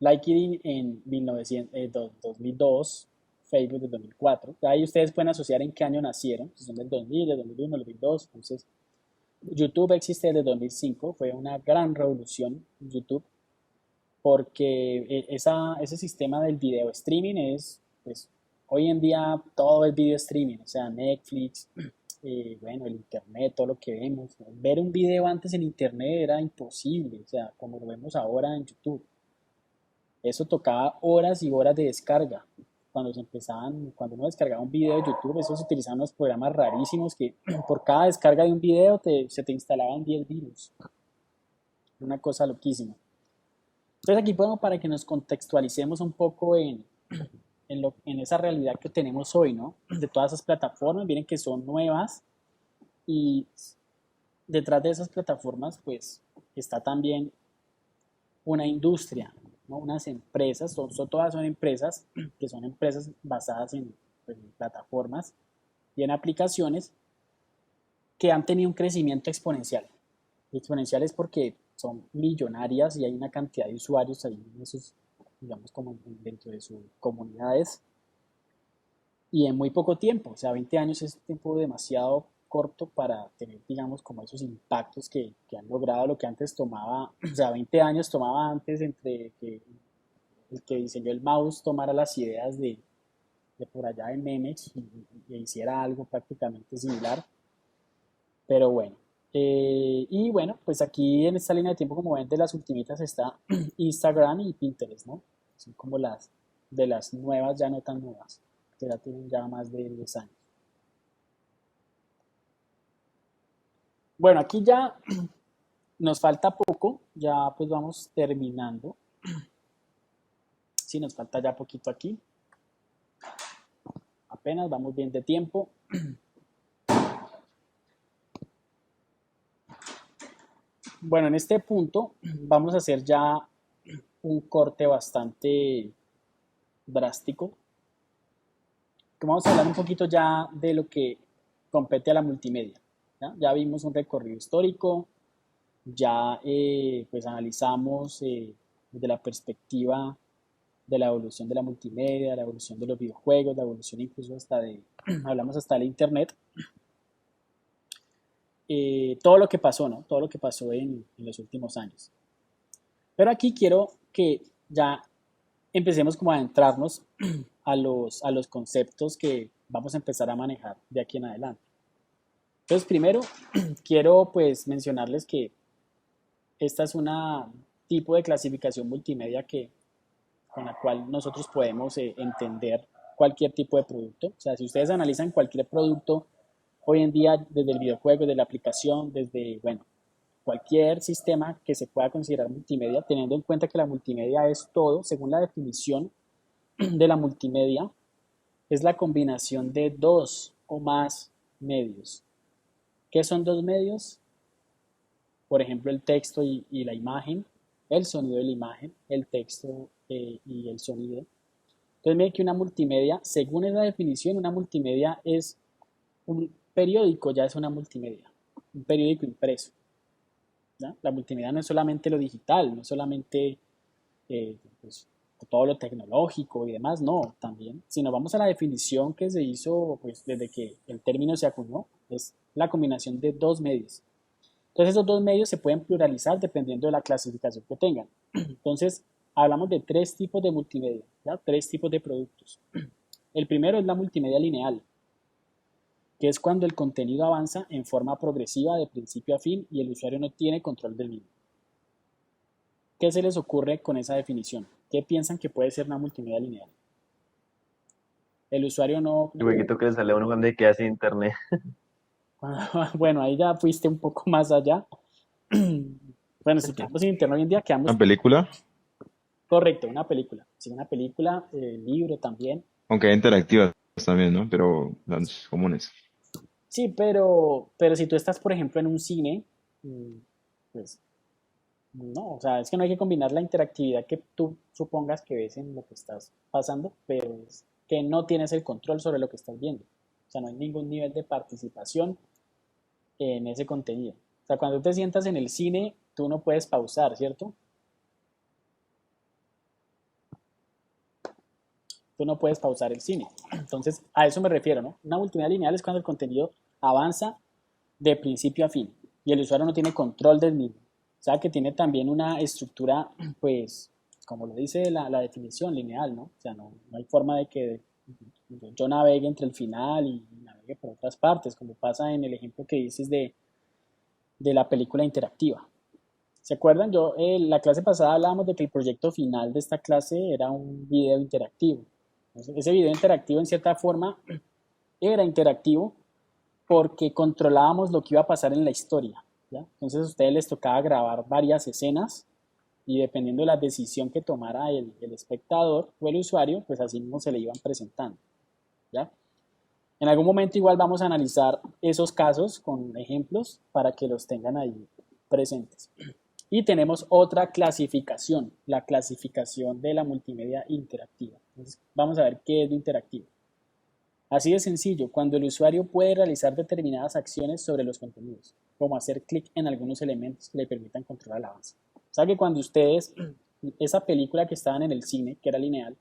LinkedIn en 2002, Facebook en 2004. Ahí ustedes pueden asociar en qué año nacieron, si son del 2000, del 2001, del 2002. Entonces, YouTube existe desde 2005, fue una gran revolución YouTube, porque ese sistema del video streaming pues, hoy en día todo es video streaming, o sea, Netflix, bueno, el internet, todo lo que vemos. Ver un video antes en internet era imposible, o sea, como lo vemos ahora en YouTube. Eso tocaba horas y horas de descarga. Cuando uno descargaba un video de YouTube, eso se utilizaban unos programas rarísimos que por cada descarga de un video se te instalaban 10 virus. Una cosa loquísima. Entonces aquí podemos, para que nos contextualicemos un poco en esa realidad que tenemos hoy, ¿no? De todas esas plataformas, miren que son nuevas y detrás de esas plataformas pues está también una industria, ¿no? Unas empresas, todas son empresas que son empresas basadas en plataformas y en aplicaciones que han tenido un crecimiento exponencial. Exponencial es porque son millonarias y hay una cantidad de usuarios ahí en esos, digamos, como dentro de sus comunidades, y en muy poco tiempo, o sea, 20 años es un tiempo demasiado corto para tener, digamos, como esos impactos que han logrado lo que antes tomaba, o sea, 20 años tomaba antes entre que el que diseñó el mouse tomara las ideas de por allá de Memex y hiciera algo prácticamente similar. Pero bueno. Y bueno, pues aquí en esta línea de tiempo, como ven, de las ultimitas está Instagram y Pinterest, ¿no? Son como las de las nuevas, ya no tan nuevas, que ya tienen ya más de 10 años. Bueno, aquí ya nos falta poco, ya pues vamos terminando. Sí, nos falta ya poquito aquí. Apenas vamos bien de tiempo. Bueno, en este punto vamos a hacer ya un corte bastante drástico. Vamos a hablar un poquito ya de lo que compete a la multimedia. Ya vimos un recorrido histórico, ya pues analizamos desde la perspectiva de la evolución de la multimedia, la evolución de los videojuegos, la evolución incluso hasta de, hablamos hasta del internet. Todo lo que pasó, ¿no? Todo lo que pasó en los últimos años. Pero aquí quiero que ya empecemos como a adentrarnos a los conceptos que vamos a empezar a manejar de aquí en adelante. Entonces, primero, quiero pues mencionarles que esta es una tipo de clasificación multimedia con la cual nosotros podemos entender cualquier tipo de producto. O sea, si ustedes analizan cualquier producto hoy en día, desde el videojuego, desde la aplicación, desde, bueno, cualquier sistema que se pueda considerar multimedia, teniendo en cuenta que la multimedia es todo, según la definición de la multimedia, es la combinación de dos o más medios. ¿Qué son dos medios? Por ejemplo, el texto y la imagen, el sonido de la imagen, el texto y el sonido. Entonces, mire que una multimedia, según esa definición, una multimedia es un periódico, ya es una multimedia, un periódico impreso. ¿Ya? La multimedia no es solamente lo digital, no es solamente pues, todo lo tecnológico y demás, no, también. Si nos vamos a la definición que se hizo pues, desde que el término se acuñó, es la combinación de dos medios. Entonces esos dos medios se pueden pluralizar dependiendo de la clasificación que tengan. Entonces hablamos de tres tipos de multimedia, ¿ya? Tres tipos de productos. El primero es la multimedia lineal, que es cuando el contenido avanza en forma progresiva de principio a fin y el usuario no tiene control del mismo. ¿Qué se les ocurre con esa definición? ¿Qué piensan que puede ser una multimedia lineal? El usuario no... El jueguito que le sale a uno cuando queda sin internet. Bueno, ahí ya fuiste un poco más allá. Bueno, si quedamos sin internet hoy en día, quedamos... ¿Una película? Correcto, una película. Sí, una película, libro también. Aunque hay interactivas también, ¿no? Pero las comunes. Sí, pero si tú estás, por ejemplo, en un cine, pues no, o sea, es que no hay que combinar la interactividad que tú supongas que ves en lo que estás pasando, pero es que no tienes el control sobre lo que estás viendo. O sea, no hay ningún nivel de participación en ese contenido. O sea, cuando te sientas en el cine, tú no puedes pausar, ¿cierto? Tú no puedes pausar el cine. Entonces, a eso me refiero, ¿no? Una multimedia lineal es cuando el contenido avanza de principio a fin y el usuario no tiene control del mismo. O sea, que tiene también una estructura, pues, como lo dice la definición, lineal, ¿no? O sea, no hay forma de que yo navegue entre el final y navegue por otras partes, como pasa en el ejemplo que dices de la película interactiva. ¿Se acuerdan? La clase pasada hablábamos de que el proyecto final de esta clase era un video interactivo. Entonces, ese video interactivo, en cierta forma, era interactivo porque controlábamos lo que iba a pasar en la historia, ¿ya? Entonces a ustedes les tocaba grabar varias escenas y dependiendo de la decisión que tomara el espectador o el usuario, pues así mismo se le iban presentando, ¿ya? En algún momento igual vamos a analizar esos casos con ejemplos para que los tengan ahí presentes. Y tenemos otra clasificación, la clasificación de la multimedia interactiva. Entonces, vamos a ver qué es lo interactivo. Así de sencillo, cuando el usuario puede realizar determinadas acciones sobre los contenidos, como hacer clic en algunos elementos que le permitan controlar el avance. O sea que cuando ustedes, esa película que estaban en el cine, que era lineal,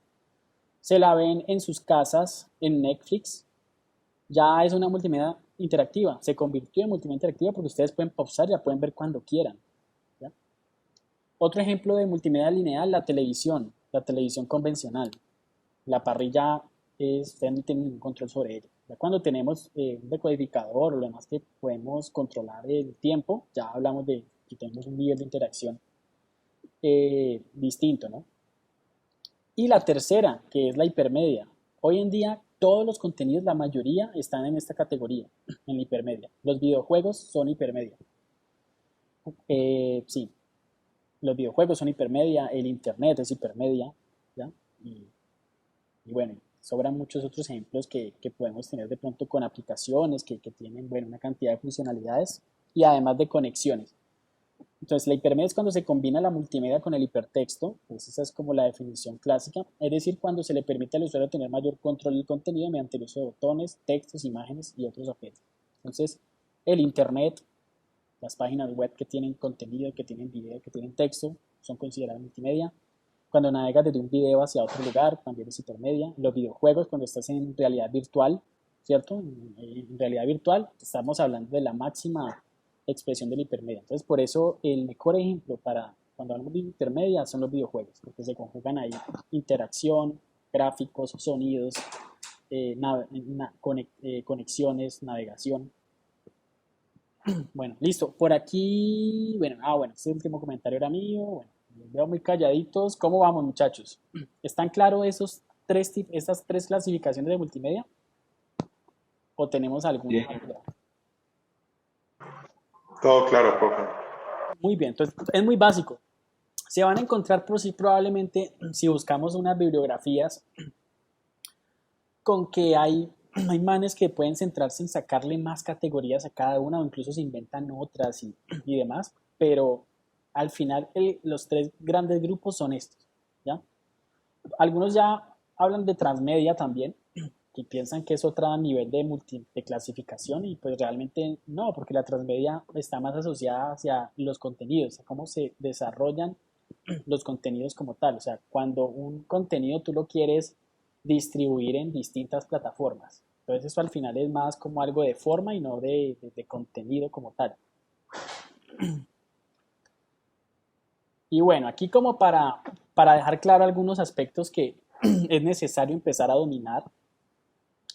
se la ven en sus casas, en Netflix, ya es una multimedia interactiva. Se convirtió en multimedia interactiva porque ustedes pueden pausar y la pueden ver cuando quieran. ¿Ya? Otro ejemplo de multimedia lineal, la televisión convencional. La parrilla ustedes no tienen ningún control sobre ello. Ya cuando tenemos un decodificador o lo demás que podemos controlar el tiempo, ya hablamos de que tenemos un nivel de interacción distinto, ¿no? Y la tercera, que es la hipermedia. Hoy en día todos los contenidos, la mayoría, están en esta categoría, en la hipermedia. Los videojuegos son hipermedia. Sí, los videojuegos son hipermedia, el internet es hipermedia, ¿ya? Y bueno, sobran muchos otros ejemplos que podemos tener de pronto con aplicaciones que tienen, bueno, una cantidad de funcionalidades y además de conexiones. Entonces, la hipermedia es cuando se combina la multimedia con el hipertexto, pues esa es como la definición clásica, es decir, cuando se le permite al usuario tener mayor control del contenido mediante el uso de botones, textos, imágenes y otros objetos. Entonces, el internet, las páginas web que tienen contenido, que tienen video, que tienen texto, son consideradas multimedia. Cuando navegas desde un video hacia otro lugar, también es hipermedia. Los videojuegos, cuando estás en realidad virtual, ¿cierto? En realidad virtual, estamos hablando de la máxima expresión de la hipermedia. Entonces, por eso el mejor ejemplo para cuando hablamos de intermedia son los videojuegos, porque se conjugan ahí interacción, gráficos, sonidos, conexiones, navegación. Bueno, listo. Por aquí, bueno, este último comentario era mío. Bueno, los veo muy calladitos. ¿Cómo vamos, muchachos? ¿Están claros estas tres clasificaciones de multimedia? ¿O tenemos alguna duda? Todo claro, profe. Muy bien, entonces es muy básico. Se van a encontrar probablemente, si buscamos unas bibliografías, con que hay manes que pueden centrarse en sacarle más categorías a cada una o incluso se inventan otras y demás, pero al final los tres grandes grupos son estos, ¿ya? Algunos ya hablan de transmedia también, que piensan que es otro nivel de clasificación y pues realmente no, porque la transmedia está más asociada hacia los contenidos, a cómo se desarrollan los contenidos como tal. O sea, cuando un contenido tú lo quieres distribuir en distintas plataformas. Entonces eso al final es más como algo de forma y no de contenido como tal. Y bueno, aquí como para dejar claro algunos aspectos que es necesario empezar a dominar.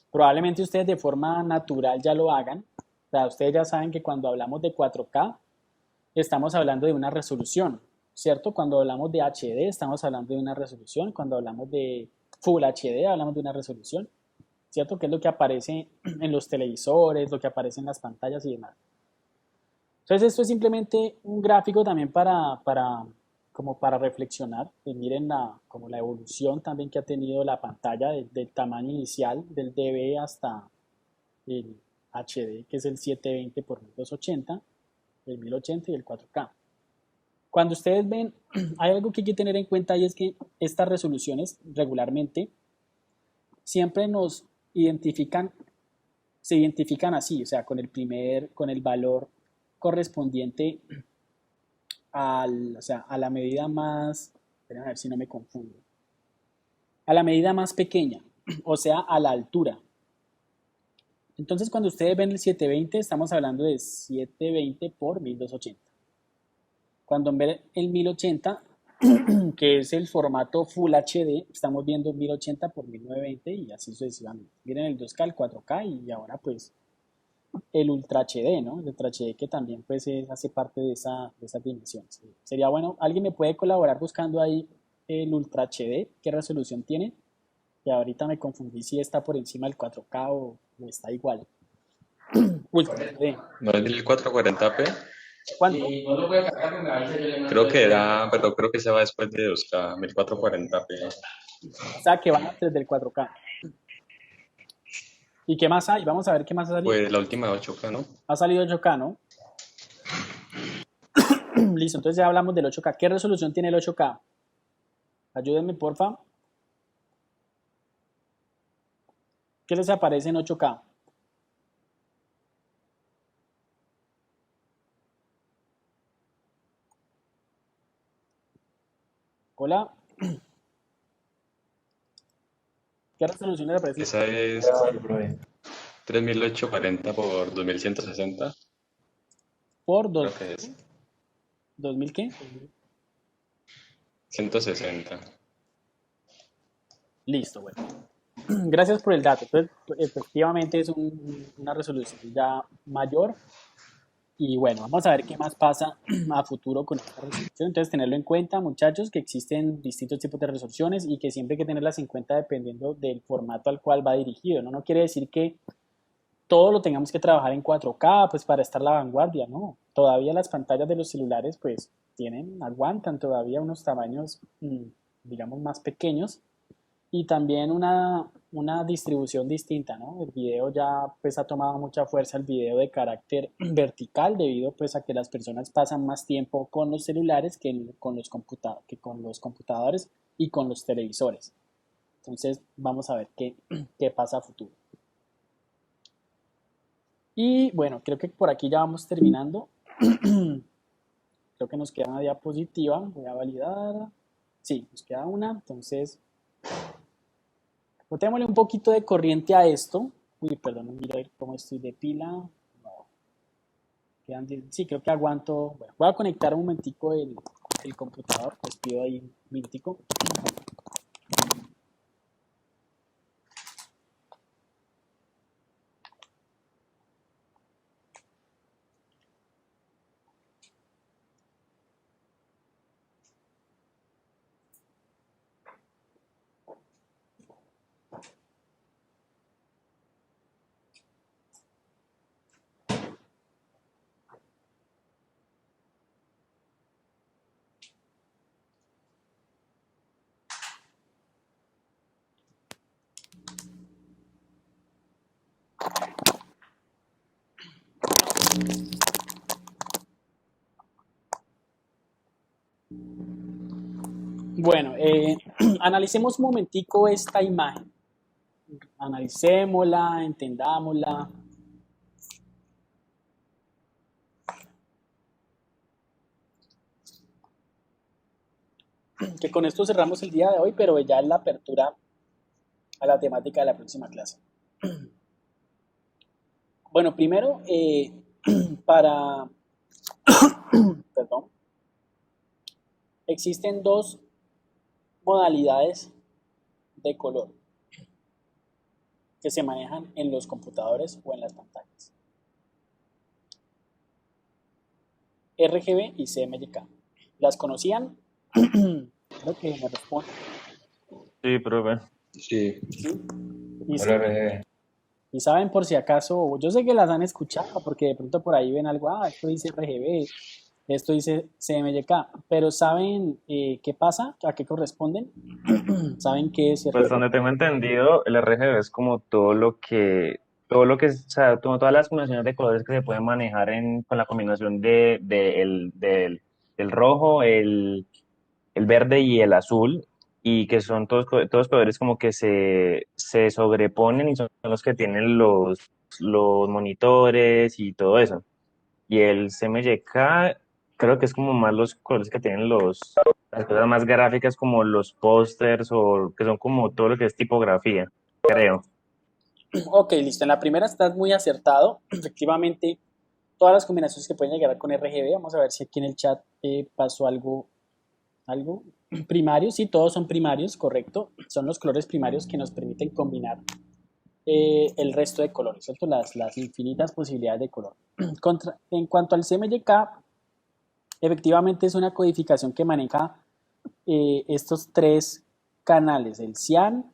Probablemente ustedes de forma natural ya lo hagan. O sea, ustedes ya saben que cuando hablamos de 4K estamos hablando de una resolución, ¿cierto? Cuando hablamos de HD estamos hablando de una resolución. Cuando hablamos de Full HD hablamos de una resolución, ¿cierto? Que es lo que aparece en los televisores, lo que aparece en las pantallas y demás. Entonces esto es simplemente un gráfico también como para reflexionar. Pues miren como la evolución también que ha tenido la pantalla del tamaño inicial del DB hasta el HD, que es el 720 por 1280, el 1080 y el 4K. Cuando ustedes ven, hay algo que hay que tener en cuenta y es que estas resoluciones regularmente siempre se identifican así, o sea, con el valor correspondiente a la medida más, esperen a ver si no me confundo, a la medida más pequeña, o sea, a la altura. Entonces, cuando ustedes ven el 720, estamos hablando de 720 por 1280. Cuando ven el 1080, que es el formato Full HD, estamos viendo 1080 por 1920 y así sucesivamente. Miren el 2K, el 4K y ahora pues el Ultra HD, ¿no? El Ultra HD que también pues hace parte de esas dimensiones. Sería bueno, ¿alguien me puede colaborar buscando ahí el Ultra HD? ¿Qué resolución tiene? Que ahorita me confundí si está por encima del 4K o está igual. Ultra HD. ¿No es el 440p? ¿Cuánto? Creo que se va después de 2K, 1440p. O sea, que van antes del 4K. ¿Y qué más hay? Vamos a ver qué más ha salido. Pues la última de 8K, ¿no? Ha salido 8K, ¿no? Listo, entonces ya hablamos del 8K. ¿Qué resolución tiene el 8K? Ayúdenme, porfa. ¿Qué les aparece en 8K? Hola. ¿Qué resolución les aparece? Esa es 3840 por 2160. Por Creo que es. ¿2000 qué? 160. Listo, bueno. Gracias por el dato. Entonces, efectivamente es una resolución ya mayor. Y bueno, vamos a ver qué más pasa a futuro con esta resolución. Entonces, tenerlo en cuenta, muchachos, que existen distintos tipos de resoluciones y que siempre hay que tenerlas en cuenta dependiendo del formato al cual va dirigido, ¿no? No quiere decir que todo lo tengamos que trabajar en 4K, pues para estar a la vanguardia, ¿no? Todavía las pantallas de los celulares, pues, aguantan todavía unos tamaños, digamos, más pequeños y también una distribución distinta, ¿no? El video ya pues ha tomado mucha fuerza el video de carácter vertical debido pues a que las personas pasan más tiempo con los celulares que con los computadores y con los televisores. Entonces vamos a ver qué pasa a futuro. Y bueno, creo que por aquí ya vamos terminando. Creo que nos queda una diapositiva, voy a validar. Sí, nos queda una, entonces botémosle un poquito de corriente a esto. Uy, perdón, mira cómo estoy de pila. No. Sí, creo que aguanto. Bueno, voy a conectar un momentico el computador. Les pido ahí un minutico. Bueno, analicemos un momentico esta imagen. Analicémosla, entendámosla. Que con esto cerramos el día de hoy, pero ya es la apertura a la temática de la próxima clase. Bueno, primero, para... Perdón. Existen dos modalidades de color que se manejan en los computadores o en las pantallas. RGB y CMYK. ¿Las conocían? Creo que me responden. Sí, profe. Sí. ¿Sí? Hola, RGB. Y saben por si acaso, yo sé que las han escuchado porque de pronto por ahí ven algo, esto dice RGB, esto dice CMYK, pero ¿saben qué pasa? ¿A qué corresponden? ¿Saben qué es Pues RGB? donde tengo entendido, el RGB es como o sea, todas las combinaciones de colores que se pueden manejar con la combinación del rojo, el verde y el azul, y que son todos colores como que se sobreponen y son los que tienen los monitores y todo eso. Y el CMYK creo que es como más los colores que tienen las cosas más gráficas como los pósters o que son como todo lo que es tipografía, creo. Ok, listo. En la primera estás muy acertado. Efectivamente, todas las combinaciones que pueden llegar con RGB. Vamos a ver si aquí en el chat pasó algo. Primarios, sí, todos son primarios, correcto. Son los colores primarios que nos permiten combinar el resto de colores, ¿cierto? Las infinitas posibilidades de color. En cuanto al CMYK, efectivamente es una codificación que maneja estos tres canales, el cian,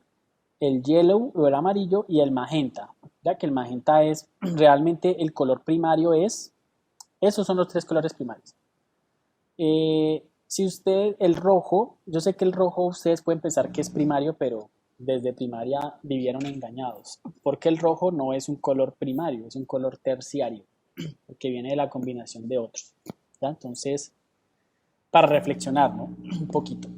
el yellow o el amarillo y el magenta, ya que el magenta es realmente el color primario esos son los tres colores primarios. Si el rojo, yo sé que el rojo ustedes pueden pensar que es primario, pero desde primaria vivieron engañados, porque el rojo no es un color primario, es un color terciario, porque viene de la combinación de otros, ¿ya? Entonces, para reflexionar, ¿no? Un poquito.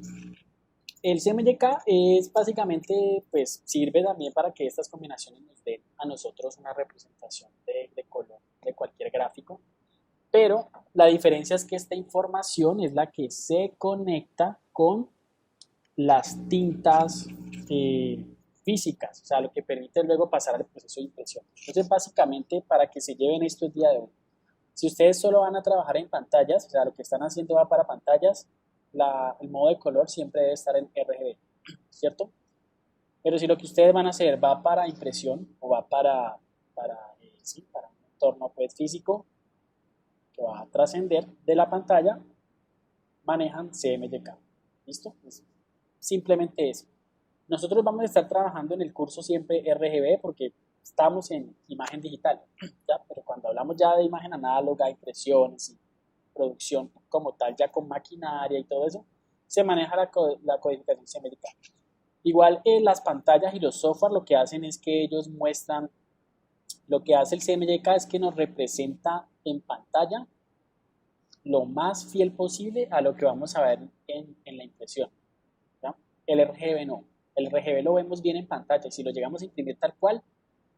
El CMYK es básicamente, pues sirve también para que estas combinaciones nos den a nosotros una representación de color de cualquier gráfico, pero la diferencia es que esta información es la que se conecta con las tintas físicas, o sea, lo que permite luego pasar al proceso de impresión. Entonces, básicamente, para que se lleven esto el día de hoy, si ustedes solo van a trabajar en pantallas, o sea, lo que están haciendo va para pantallas, el modo de color siempre debe estar en RGB, ¿cierto? Pero si lo que ustedes van a hacer va para impresión o va sí, para un entorno pues, físico que va a trascender de la pantalla, manejan CMYK. ¿Listo? Pues, simplemente eso. Nosotros vamos a estar trabajando en el curso siempre RGB porque estamos en imagen digital, ¿ya? Pero cuando hablamos ya de imagen análoga, impresiones y producción como tal, ya con maquinaria y todo eso, se maneja la codificación CMYK. Igual las pantallas y los software lo que hacen es que ellos muestran, lo que hace el CMYK es que nos representa en pantalla lo más fiel posible a lo que vamos a ver en la impresión, ¿ya? El RGB no, el RGB lo vemos bien en pantalla y si lo llegamos a imprimir tal cual,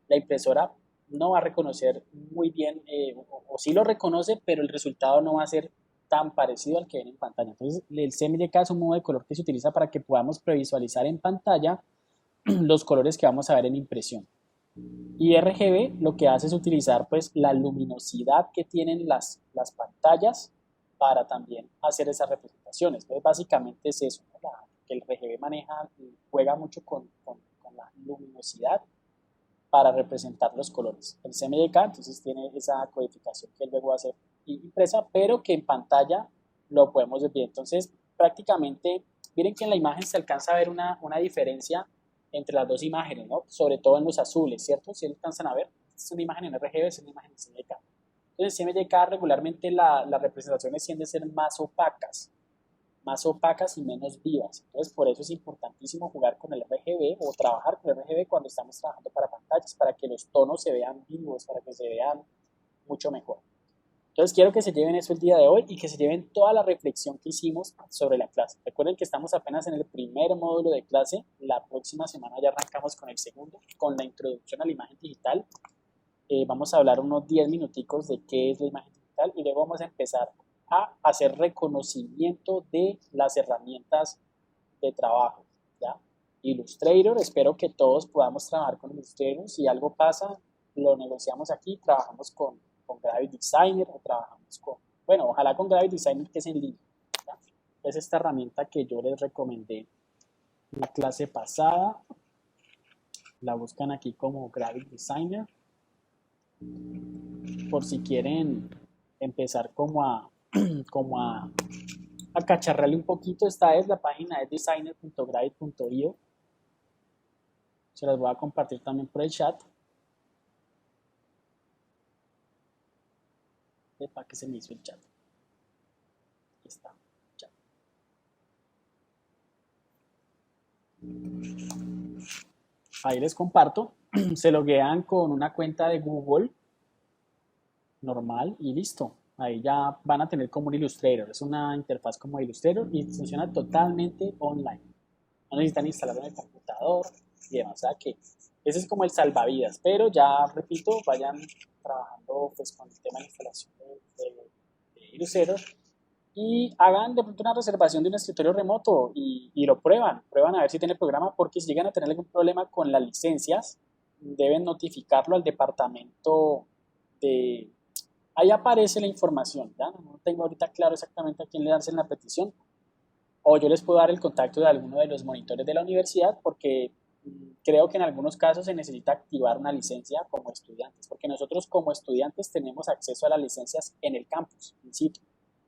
la impresora no va a reconocer muy bien, o sí lo reconoce, pero el resultado no va a ser tan parecido al que ven en pantalla. Entonces, el CMYK es un modo de color que se utiliza para que podamos previsualizar en pantalla los colores que vamos a ver en impresión. Y RGB lo que hace es utilizar pues, la luminosidad que tienen las pantallas para también hacer esas representaciones. Entonces, básicamente es eso, ¿no? Que el RGB juega mucho con la luminosidad para representar los colores. El CMYK entonces tiene esa codificación que luego va a ser impresa, pero que en pantalla lo podemos ver bien. Entonces, prácticamente, miren que en la imagen se alcanza a ver una diferencia entre las dos imágenes, ¿no? Sobre todo en los azules, ¿cierto? Si alcanzan a ver, esta es una imagen en RGB, esta es una imagen en CMYK. Entonces, en CMYK regularmente las representaciones tienden a ser más opacas y menos vivas. Entonces, por eso es importantísimo jugar con el RGB o trabajar con el RGB cuando estamos trabajando para pantallas, para que los tonos se vean vivos, para que se vean mucho mejor. Entonces, quiero que se lleven eso el día de hoy y que se lleven toda la reflexión que hicimos sobre la clase. Recuerden que estamos apenas en el primer módulo de clase. La próxima semana ya arrancamos con el segundo, con la introducción a la imagen digital. Vamos a hablar unos 10 minuticos de qué es la imagen digital y luego vamos a empezar a hacer reconocimiento de las herramientas de trabajo, ¿ya? Illustrator, espero que todos podamos trabajar con Illustrator. Si algo pasa, lo negociamos aquí, trabajamos con Gravity Designer o trabajamos bueno, ojalá con Gravity Designer que es en línea, ¿ya? Es esta herramienta que yo les recomendé en la clase pasada. La buscan aquí como Gravity Designer por si quieren empezar como a cacharrarle un poquito. Esta es la página de designer.gravity.io. Se las voy a compartir también por el chat. ¿Para qué se me hizo el chat? Aquí está. Chat. Ahí les comparto. Se loguean con una cuenta de Google normal y listo. Ahí ya van a tener como un Illustrator. Es una interfaz como Illustrator y funciona totalmente online. No necesitan instalarlo en el computador y demás. O sea que ese es como el salvavidas. Pero ya, repito, vayan trabajando pues, con el tema de instalación de Illustrator y hagan de pronto una reservación de un escritorio remoto y lo prueban a ver si tiene el programa, porque si llegan a tener algún problema con las licencias, deben notificarlo al departamento de... Ahí aparece la información, ¿ya? No tengo ahorita claro exactamente a quién le hacen la petición, o yo les puedo dar el contacto de alguno de los monitores de la universidad, porque creo que en algunos casos se necesita activar una licencia como estudiantes, porque nosotros como estudiantes tenemos acceso a las licencias en el campus, in situ,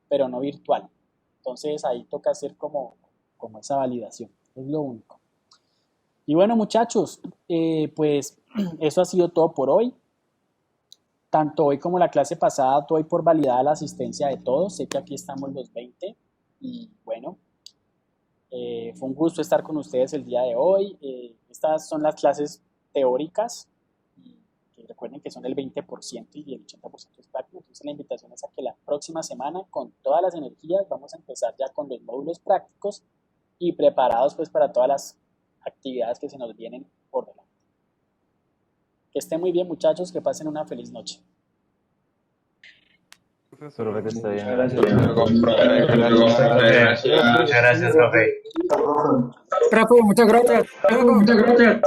pero no virtual. Entonces ahí toca hacer como esa validación, es lo único. Y bueno, muchachos, pues eso ha sido todo por hoy. Tanto hoy como la clase pasada doy por validada la asistencia de todos. Sé que aquí estamos los 20 y bueno, fue un gusto estar con ustedes el día de hoy. Estas son las clases teóricas y que recuerden que son el 20% y el 80% es práctico. Entonces la invitación es a que la próxima semana, con todas las energías, vamos a empezar ya con los módulos prácticos y preparados pues para todas las actividades que se nos vienen por delante. Que estén muy bien, muchachos, que pasen una feliz noche. Espero que esté bien. Muchas gracias, profe. Profe, muchas gracias. Muchas gracias.